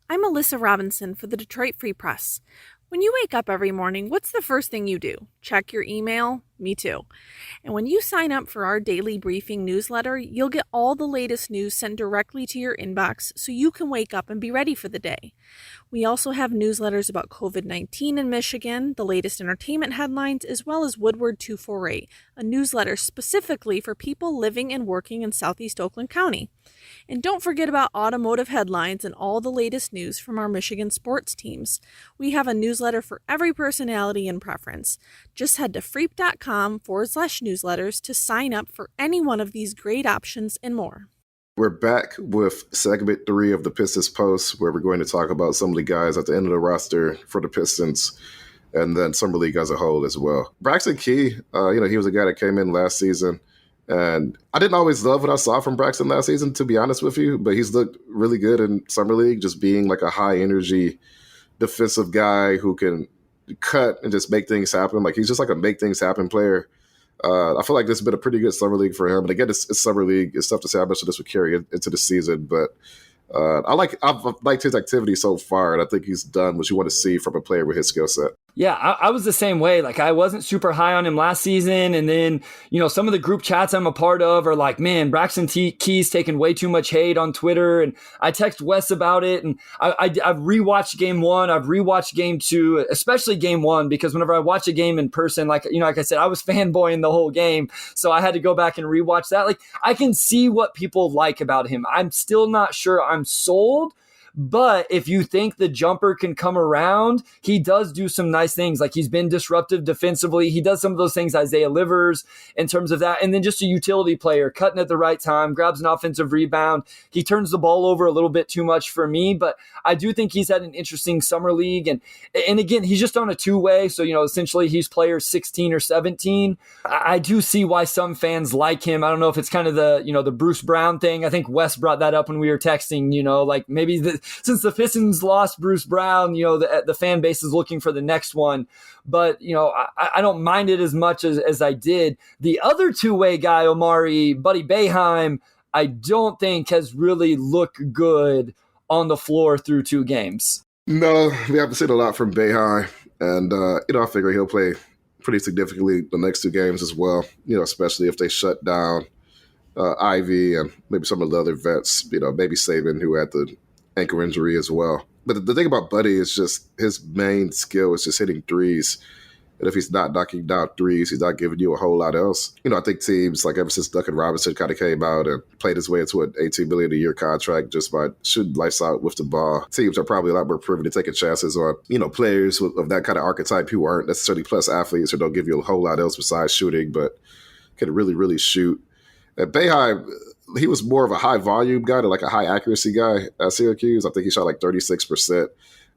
I'm Alyssa Robinson for the Detroit Free Press. When you wake up every morning, what's the first thing you do? Check your email? Me too. And when you sign up for our daily briefing newsletter, you'll get all the latest news sent directly to your inbox so you can wake up and be ready for the day. We also have newsletters about COVID-19 in Michigan, the latest entertainment headlines, as well as Woodward 248, a newsletter specifically for people living and working in Southeast Oakland County. And don't forget about automotive headlines and all the latest news from our Michigan sports teams. We have a newsletter for every personality and preference. Just head to freep.com/newsletters to sign up for any one of these great options and more. We're back with segment 3 of the Pistons Post, where we're going to talk about some of the guys at the end of the roster for the Pistons, and then Summer League as a whole as well. Braxton Key, he was a guy that came in last season, and I didn't always love what I saw from Braxton last season, to be honest with you, but he's looked really good in Summer League, just being like a high-energy defensive guy who can cut and just make things happen. Like, he's just like a make-things-happen player. I feel like this has been a pretty good Summer League for him. And again, it's Summer League. It's tough to say how much of this would carry into the season, but I've liked his activity so far, and I think he's done what you want to see from a player with his skill set. Yeah, I was the same way. Like, I wasn't super high on him last season. And then, some of the group chats I'm a part of are like, man, Braxton Key's taking way too much hate on Twitter. And I text Wes about it. And I've rewatched game 1. I've rewatched game 2, especially game 1, because whenever I watch a game in person, like I said, I was fanboying the whole game. So I had to go back and rewatch that. Like, I can see what people like about him. I'm still not sure I'm sold. But if you think the jumper can come around, he does do some nice things. Like, he's been disruptive defensively. He does some of those things Isaiah Livers in terms of that. And then just a utility player, cutting at the right time, grabs an offensive rebound. He turns the ball over a little bit too much for me, but I do think he's had an interesting Summer League. And again, he's just on a 2-way. So, essentially he's player 16 or 17. I do see why some fans like him. I don't know if it's kind of the Bruce Brown thing. I think Wes brought that up when we were texting, like maybe since the Pistons lost Bruce Brown, the fan base is looking for the next one. But, I don't mind it as much as I did. The other 2-way guy, Omari, Buddy Boeheim, I don't think has really looked good on the floor through 2 games. No, we haven't seen a lot from Boeheim. And, I figure he'll play pretty significantly the next 2 games as well, especially if they shut down Ivy and maybe some of the other vets, maybe Saban, who had the ankle injury as well. But the thing about Buddy is just his main skill is just hitting threes. And if he's not knocking down threes, he's not giving you a whole lot else. I think teams like ever since Duncan Robinson kind of came out and played his way into an $18 million a year contract just by shooting lights out with the ball, teams are probably a lot more prone to taking chances on, players of that kind of archetype who aren't necessarily plus athletes or don't give you a whole lot else besides shooting, but can really, really shoot. And Boeheim, he was more of a high volume guy than like a high accuracy guy at Syracuse. I think he shot like 36%.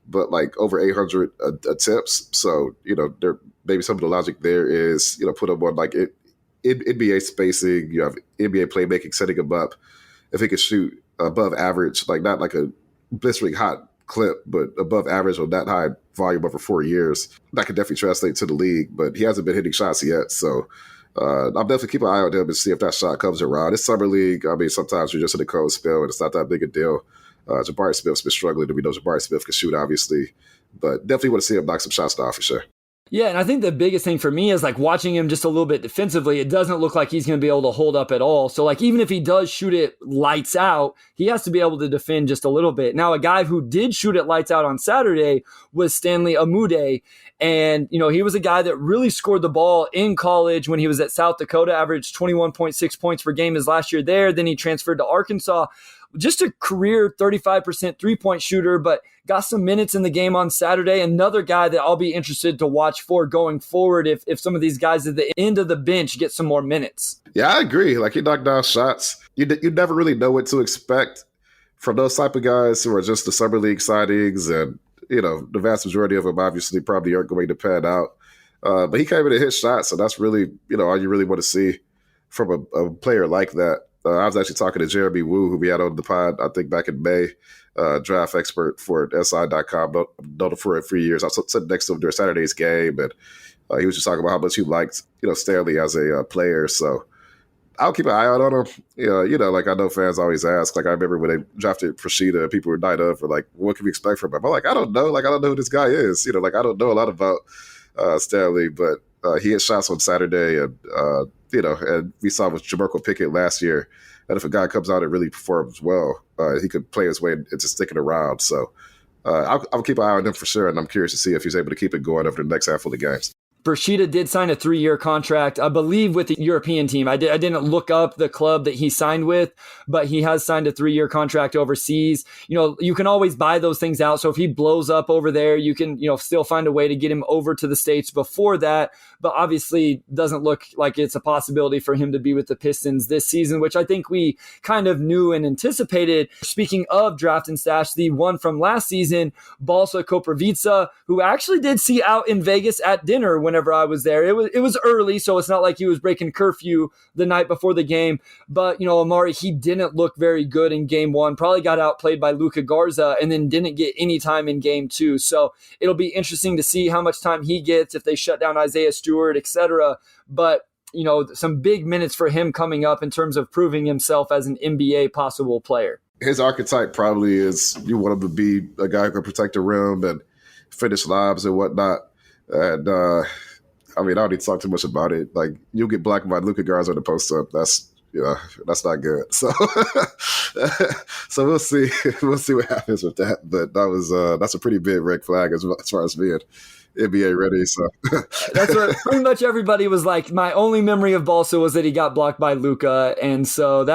But like over 800 attempts. So, there maybe some of the logic there is, put him on like NBA spacing, you have NBA playmaking, setting him up. If he could shoot above average, like not like a blistering hot clip, but above average on that high volume over 4 years, that could definitely translate to the league. But he hasn't been hitting shots yet. So I'll definitely keep an eye on him and see if that shot comes around. It's summer league. I mean, sometimes you're just in a cold spell and it's not that big a deal. Jabari Smith's been struggling. We know Jabari Smith can shoot, obviously, but definitely want to see him knock some shots down for sure. Yeah, and I think the biggest thing for me is like watching him just a little bit defensively. It doesn't look like he's going to be able to hold up at all. So like even if he does shoot it lights out, he has to be able to defend just a little bit. Now, a guy who did shoot it lights out on Saturday was Stanley Amude. And, he was a guy that really scored the ball in college when he was at South Dakota, averaged 21.6 points per game his last year there. Then he transferred to Arkansas. Just a career 35% three-point shooter, but got some minutes in the game on Saturday. Another guy that I'll be interested to watch for going forward if some of these guys at the end of the bench get some more minutes. Yeah, I agree. Like, he knocked down shots. You never really know what to expect from those type of guys who are just the summer league signings. And, the vast majority of them obviously probably aren't going to pan out. But he came in and hit shots, so that's really, all you really want to see from a player like that. I was actually talking to Jeremy Wu, who we had on the pod, I think back in May, draft expert for SI.com, known him for 3 years. I was sitting next to him during Saturday's game, and he was just talking about how much he liked, Stanley as a player. So I'll keep an eye out on him. Like I know fans always ask, like I remember when they drafted Rashida, people were night up for like, what can we expect from him? I'm like, I don't know. Like, I don't know who this guy is. Like I don't know a lot about Stanley, but he hit shots on Saturday and, and we saw with Jamarco Pickett last year that if a guy comes out and really performs well, he could play his way into sticking around. So I'll keep an eye on him for sure, and I'm curious to see if he's able to keep it going over the next handful of games. Brashida did sign a 3-year contract, I believe, with the European team. I didn't look up the club that he signed with, but he has signed a 3-year contract overseas. You can always buy those things out. So if he blows up over there, you can, still find a way to get him over to the States before that. But obviously doesn't look like it's a possibility for him to be with the Pistons this season, which I think we kind of knew and anticipated. Speaking of draft and stash, the one from last season, Balsa Koprivica, who I actually did see out in Vegas at dinner whenever I was there. It was early, so it's not like he was breaking curfew the night before the game. But, Omari, he didn't look very good in game one. Probably got outplayed by Luka Garza and then didn't get any time in game two. So it'll be interesting to see how much time he gets if they shut down Isaiah Stewart, etc. But, some big minutes for him coming up in terms of proving himself as an NBA possible player. His archetype probably is you want him to be a guy who can protect the rim and finish lobs and whatnot. And, I don't need to talk too much about it. Like, you'll get blocked by Luka Garza in the post-up. That's not good. So, so we'll see. We'll see what happens with that. But that's a pretty big red flag as far as being NBA ready. So that's what pretty much everybody was like. My only memory of Balsa was that he got blocked by Luka, and so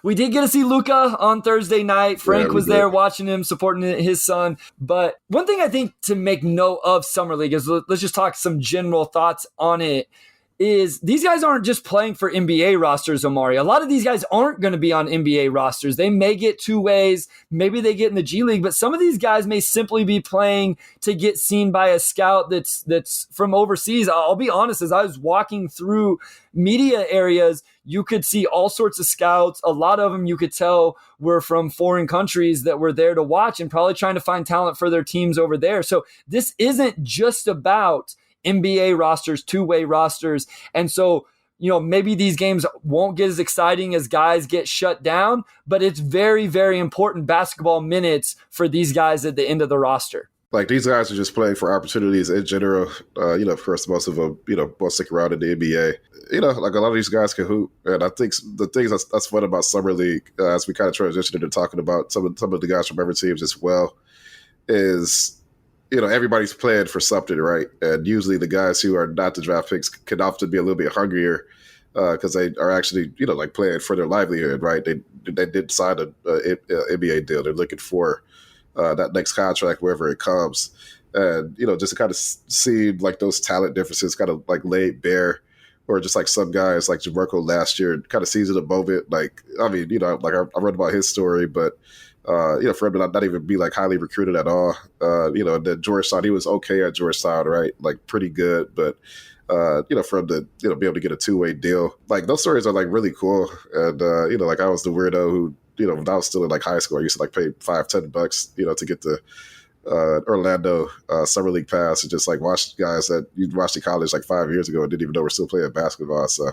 we did get to see Luka on Thursday night. Frank was there watching him, supporting his son. But one thing I think to make note of Summer League is let's just talk some general thoughts on it. Is these guys aren't just playing for NBA rosters, Omari. A lot of these guys aren't going to be on NBA rosters. They may get two ways. Maybe they get in the G League, but some of these guys may simply be playing to get seen by a scout that's from overseas. I'll be honest, as I was walking through media areas, you could see all sorts of scouts. A lot of them you could tell were from foreign countries that were there to watch and probably trying to find talent for their teams over there. So this isn't just about NBA rosters, two-way rosters. And so, maybe these games won't get as exciting as guys get shut down, but it's very, very important basketball minutes for these guys at the end of the roster. Like, these guys are just playing for opportunities in general. Of course, most of them, won't stick around in the NBA. Like a lot of these guys can hoop. And I think the things that's fun about Summer League, as we kind of transition into talking about some of the guys from other teams as well, is everybody's playing for something, right? And usually the guys who are not the draft picks can often be a little bit hungrier because they are actually, like playing for their livelihood, right? They did sign a NBA deal. They're looking for that next contract wherever it comes. And, just to kind of see like those talent differences kind of like laid bare, or just like some guys like Jamarco last year kind of sees it above it. Like, I mean, like I read about his story, but for him to not even be like highly recruited at all, that Georgetown, he was okay at Georgetown, right? Like pretty good, but for him to be able to get a two-way deal, like those stories are like really cool. And like I was the weirdo who when I was still in like high school, I used to like pay $5-10, to get the Orlando summer league pass and just like watch guys that you watched in college like 5 years ago and didn't even know we're still playing basketball. So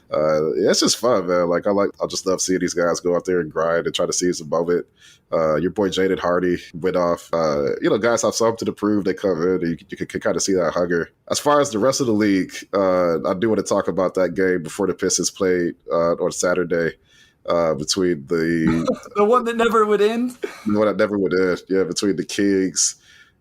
it's just fun, man. Like I just love seeing these guys go out there and grind and try to seize the moment. Your boy Jaden Hardy went off. Guys have something to prove. They come in. And you can kind of see that hunger. As far as the rest of the league, I do want to talk about that game before the Pistons played on Saturday. Between the one that never would end, between the Kings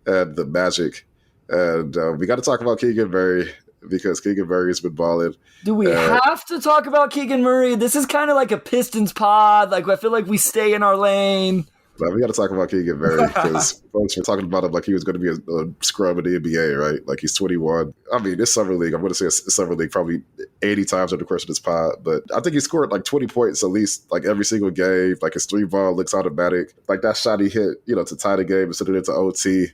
and the Magic, and we got to talk about Keegan Murray because Keegan Murray's been balling. Do we have to talk about Keegan Murray? This is kind of like a Pistons pod. Like I feel like we stay in our lane. But we got to talk about Keegan Murray because folks were talking about him like he was going to be a scrub in the NBA, right? Like he's 21. I mean, this summer league, I'm going to say a summer league probably 80 times over the course of this pod, but I think he scored like 20 points at least like every single game. Like his 3-ball looks automatic. Like that shot he hit, to tie the game and send it into OT.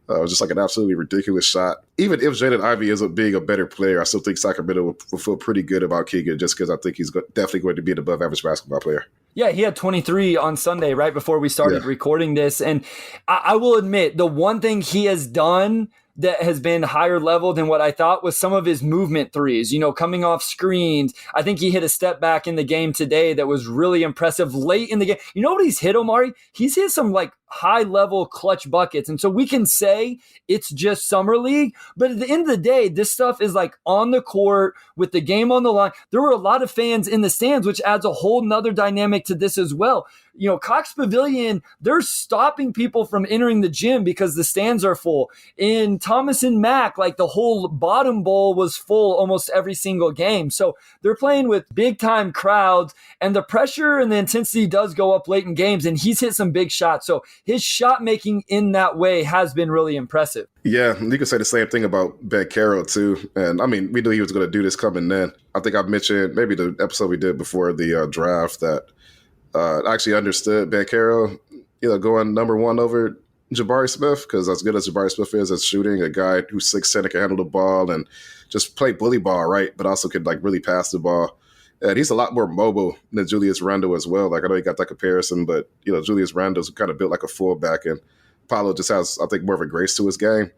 It was just like an absolutely ridiculous shot. Even if Jaden Ivey ends up being a better player, I still think Sacramento will feel pretty good about Keegan just because I think he's definitely going to be an above-average basketball player. Yeah, he had 23 on Sunday right before we started recording this. And I will admit, the one thing he has done that has been higher level than what I thought was some of his movement threes, coming off screens. I think he hit a step back in the game today that was really impressive late in the game. You know what he's hit, Omari? He's hit some like high level clutch buckets. And so we can say it's just summer league, but at the end of the day, this stuff is like on the court with the game on the line. There were a lot of fans in the stands, which adds a whole nother dynamic to this as well. Cox Pavilion, they're stopping people from entering the gym because the stands are full. In Thomas and Mack, like the whole bottom bowl was full almost every single game. So they're playing with big time crowds, and the pressure and the intensity does go up late in games, and he's hit some big shots. So his shot making in that way has been really impressive. Yeah, you could say the same thing about Ben Carroll too. And I mean, we knew he was going to do this coming in. I think I mentioned maybe the episode we did before the draft that I actually understood Ben Carroll, going number one over Jabari Smith, because as good as Jabari Smith is at shooting, a guy who's 6'10" and can handle the ball and just play bully ball, right? But also could like really pass the ball. And he's a lot more mobile than Julius Randle as well. Like I know you got that comparison, but Julius Randle's kind of built like a fullback, and Paolo just has, I think, more of a grace to his game.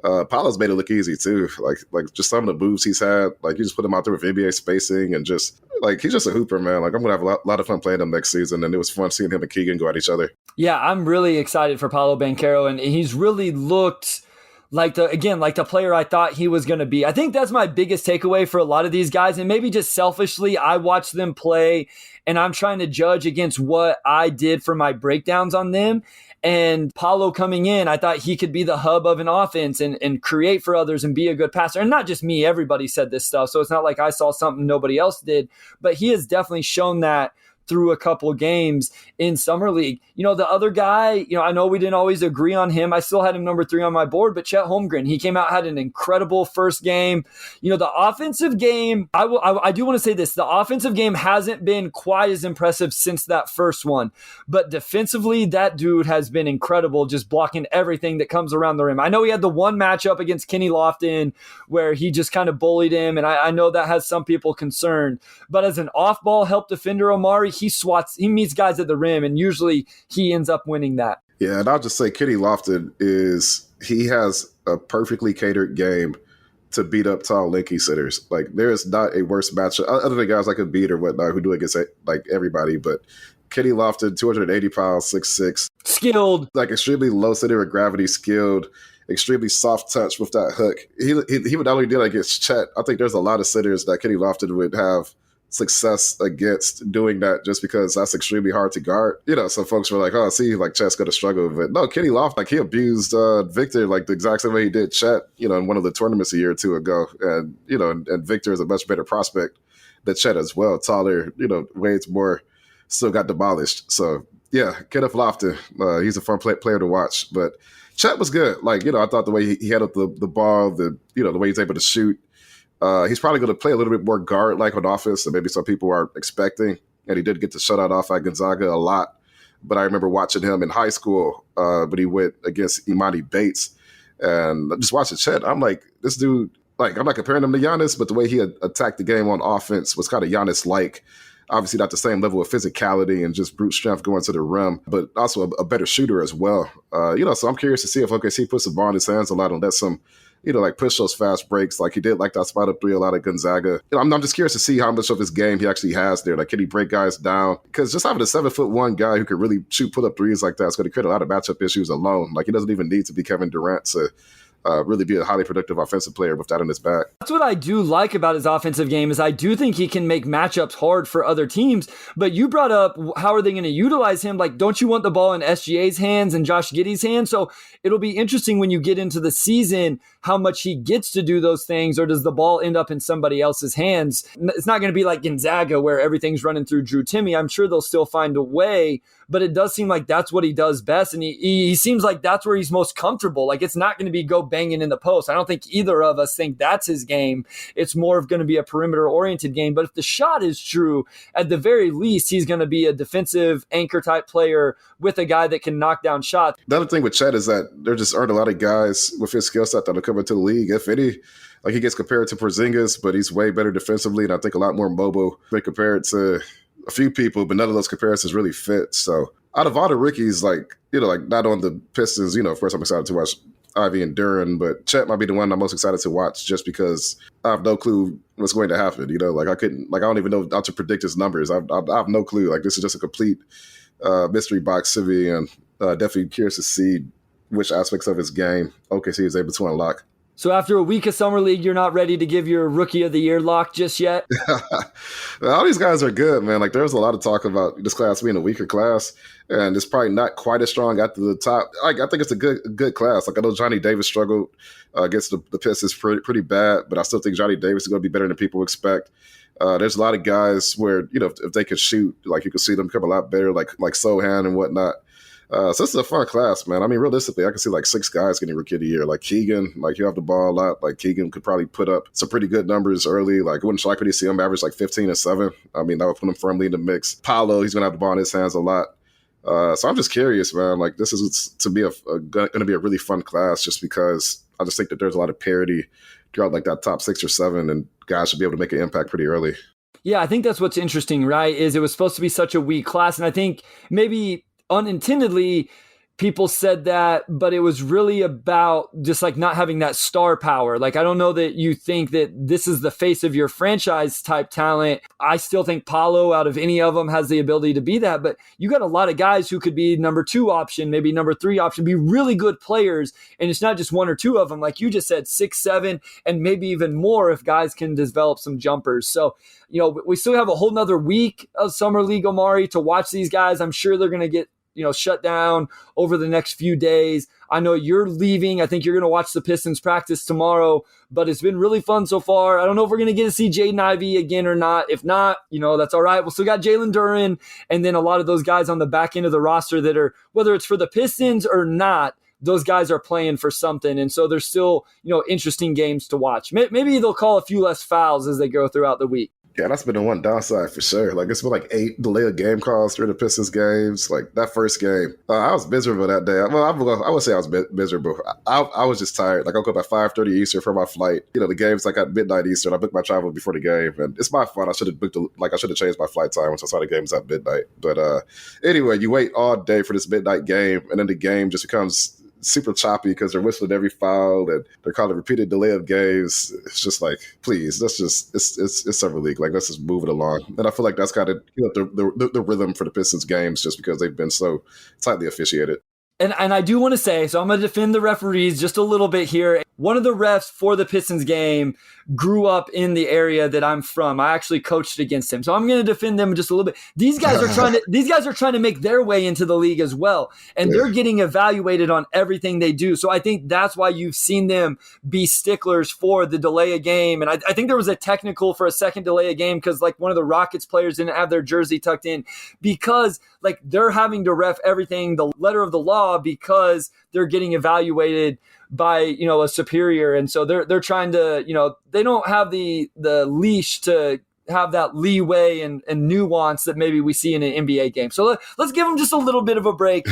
Paolo's made it look easy too. Like just some of the moves he's had. Like you just put him out there with NBA spacing and just like he's just a hooper, man. Like I'm gonna have a lot of fun playing him next season, and it was fun seeing him and Keegan go at each other. Yeah, I'm really excited for Paolo Banchero, and he's really looked like the player I thought he was going to be. I think that's my biggest takeaway for a lot of these guys, and maybe just selfishly, I watch them play, and I'm trying to judge against what I did for my breakdowns on them. And Paolo coming in, I thought he could be the hub of an offense and create for others and be a good passer. And not just me, everybody said this stuff. So it's not like I saw something nobody else did, but he has definitely shown that through a couple games in Summer League. The other guy, I know we didn't always agree on him. I still had him number 3 on my board, but Chet Holmgren, he came out, had an incredible first game. The offensive game, I do want to say this, the offensive game hasn't been quite as impressive since that first one, but defensively, that dude has been incredible, just blocking everything that comes around the rim. I know he had the one matchup against Kenny Lofton where he just kind of bullied him, and I know that has some people concerned, but as an off-ball help defender, Omari, he meets guys at the rim, and usually he ends up winning that. Yeah, and I'll just say Kenny Lofton he has a perfectly catered game to beat up tall, lanky centers. Like, there is not a worse matchup, other than guys like Embiid or whatnot who do it against like everybody, but Kenny Lofton, 280 pounds, 6'6". Skilled. Like, extremely low center of gravity, skilled, extremely soft touch with that hook. He would not only do that against Chet, I think there's a lot of centers that Kenny Lofton would have success against doing that just because that's extremely hard to guard. So folks were like, oh, see, like Chet's going to struggle. But no, Kenny Lofton, like he abused Victor like the exact same way he did Chet, in one of the tournaments a year or two ago. And, and Victor is a much better prospect than Chet as well. Taller, weighs more, still got demolished. So, yeah, Kenneth Lofton, he's a fun player to watch. But Chet was good. Like, I thought the way he handled the ball, the way he's able to shoot, he's probably going to play a little bit more guard-like on offense than maybe some people are expecting. And he did get to shut out off at Gonzaga a lot. But I remember watching him in high school, but he went against Imani Bates. And just watching Chet, I'm like, this dude, like, I'm not comparing him to Giannis, but the way he had attacked the game on offense was kind of Giannis-like. Obviously not the same level of physicality and just brute strength going to the rim, but also a better shooter as well. So I'm curious to see if OKC puts the ball in his hands a lot and lets him, like push those fast breaks like he did like that spot up three a lot at Gonzaga. I'm just curious to see how much of his game he actually has there. Like, can he break guys down? Because just having a 7'1" guy who could really shoot pull-up threes like that is going to create a lot of matchup issues alone. Like, he doesn't even need to be Kevin Durant to really be a highly productive offensive player with that in his back. That's what I do like about his offensive game is I do think he can make matchups hard for other teams. But you brought up, how are they going to utilize him? Like, don't you want the ball in SGA's hands and Josh Giddey's hands? So it'll be interesting when you get into the season how much he gets to do those things, or does the ball end up in somebody else's hands? It's not going to be like Gonzaga where everything's running through Drew Timme. I'm sure they'll still find a way, but it does seem like that's what he does best. And he seems like that's where he's most comfortable. Like, it's not going to be go banging in the post. I don't think either of us think that's his game. It's more of going to be a perimeter oriented game. But if the shot is true, at the very least, he's going to be a defensive anchor type player with a guy that can knock down shots. The other thing with Chet is that there just aren't a lot of guys with his skill set that'll come into the league. If any, like, he gets compared to Porzingis, but he's way better defensively, and I think a lot more mobile. They compared to a few people, but none of those comparisons really fit. So out of all the rookies, like not on the Pistons, of course I'm excited to watch Ivy and Duran, but Chet might be the one I'm most excited to watch just because I have no clue what's going to happen. Like, I don't even know how to predict his numbers. I have no clue. Like, this is just a complete mystery box to me, and definitely curious to see which aspects of his game OKC is able to unlock. So after a week of Summer League, you're not ready to give your Rookie of the Year lock just yet? All these guys are good, man. Like, there's a lot of talk about this class being a weaker class, and it's probably not quite as strong at the top. Like, I think it's a good class. Like, I know Johnny Davis struggled against the Pistons pretty bad, but I still think Johnny Davis is going to be better than people expect. There's a lot of guys where, if they can shoot, like, you can see them become a lot better, like Sohan and whatnot. So this is a fun class, man. I mean, realistically, I can see like 6 guys getting Rookie of the Year. Like Keegan, like, he'll have the ball a lot. Like, Keegan could probably put up some pretty good numbers early. Like, it wouldn't shock me to see him average like 15 and 7. I mean, that would put him firmly in the mix. Paolo, he's going to have the ball in his hands a lot. So I'm just curious, man. Like, this is to be going to be a really fun class just because I just think that there's a lot of parity throughout like that top 6 or 7, and guys should be able to make an impact pretty early. Yeah, I think that's what's interesting, right? Is it was supposed to be such a weak class, and I think maybe unintendedly people said that, but it was really about just like not having that star power. Like, I don't know that you think that this is the face of your franchise type talent. I still think Paolo, out of any of them, has the ability to be that, but you got a lot of guys who could be number 2 option, maybe number 3 option, be really good players. And it's not just 1 or 2 of them. Like you just said, 6, 7, and maybe even more if guys can develop some jumpers. So, we still have a whole nother week of Summer League, Omari, to watch these guys. I'm sure they're going to get shut down over the next few days. I know you're leaving. I think you're going to watch the Pistons practice tomorrow, but it's been really fun so far. I don't know if we're going to get to see Jaden Ivey again or not. If not, that's all right. We'll still got Jalen Duran and then a lot of those guys on the back end of the roster that are, whether it's for the Pistons or not, those guys are playing for something. And so there's still, interesting games to watch. Maybe they'll call a few less fouls as they go throughout the week. Yeah, that's been the one downside for sure. Like, it's been like 8 delay of game calls through the Pistons games. Like, that first game, I was miserable that day. Well, I would say I was miserable. I was just tired. Like, I woke up at 5:30 Eastern for my flight. The game's like at midnight Eastern. I booked my travel before the game, and it's my fault. I should have changed my flight time once I saw the game's at midnight. But anyway, you wait all day for this midnight game, and then the game just becomes super choppy because they're whistling every foul and they're calling repeated delay of games. It's just like, please, it's Summer League. Like, let's just move it along. And I feel like that's kind of the rhythm for the Pistons games just because they've been so tightly officiated. And I do want to say, so I'm going to defend the referees just a little bit here. One of the refs for the Pistons game grew up in the area that I'm from. I actually coached against him. So I'm going to defend them just a little bit. These guys are trying to make their way into the league as well. And they're getting evaluated on everything they do. So I think that's why you've seen them be sticklers for the delay a game. And I think there was a technical for a second delay a game because like one of the Rockets players didn't have their jersey tucked in because like they're having to ref everything, the letter of the law, because they're getting evaluated by, a superior. And so they're trying to, they don't have the leash to have that leeway and nuance that maybe we see in an NBA game. So let's give him just a little bit of a break.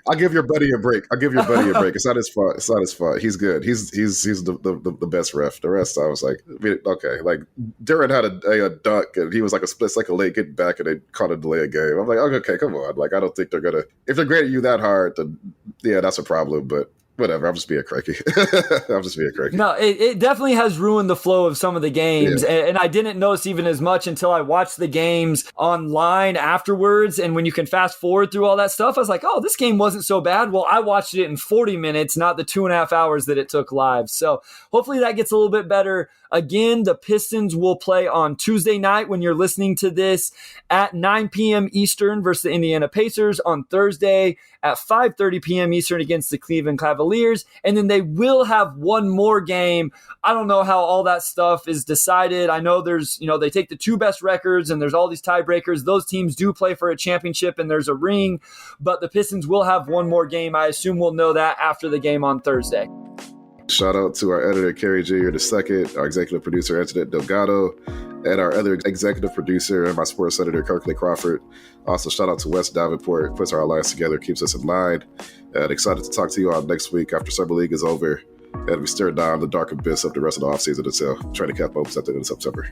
I'll give your buddy a break. It's not his fault. He's good. He's the best ref. The rest, I was like, okay. Like Duran had a dunk and he was like a split second late getting back and they caught a delay a game. I'm like, okay, come on. Like, I don't think they're gonna. If they're grading you that hard, then yeah, that's a problem. But whatever, I'm just being cranky. No, it definitely has ruined the flow of some of the games. Yeah. And I didn't notice even as much until I watched the games online afterwards. And when you can fast forward through all that stuff, I was like, oh, this game wasn't so bad. Well, I watched it in 40 minutes, not the 2.5 hours that it took live. So hopefully that gets a little bit better. Again, the Pistons will play on Tuesday night when you're listening to this at 9 p.m. Eastern versus the Indiana Pacers, on Thursday at 5:30 p.m. Eastern against the Cleveland Cavaliers. And then they will have one more game. I don't know how all that stuff is decided. I know there's, they take the two best records and there's all these tiebreakers. Those teams do play for a championship and there's a ring, but the Pistons will have one more game. I assume we'll know that after the game on Thursday. Shout out to our editor, Kerry Jr. II, our executive producer, Antoinette Delgado, and our other executive producer and my sports editor, Kirkley Crawford. Also, shout out to Wes Davenport, puts our alliance together, keeps us in line. And excited to talk to you all next week after Summer League is over and we stare down the dark abyss of the rest of the offseason until training camp opens at the end of September.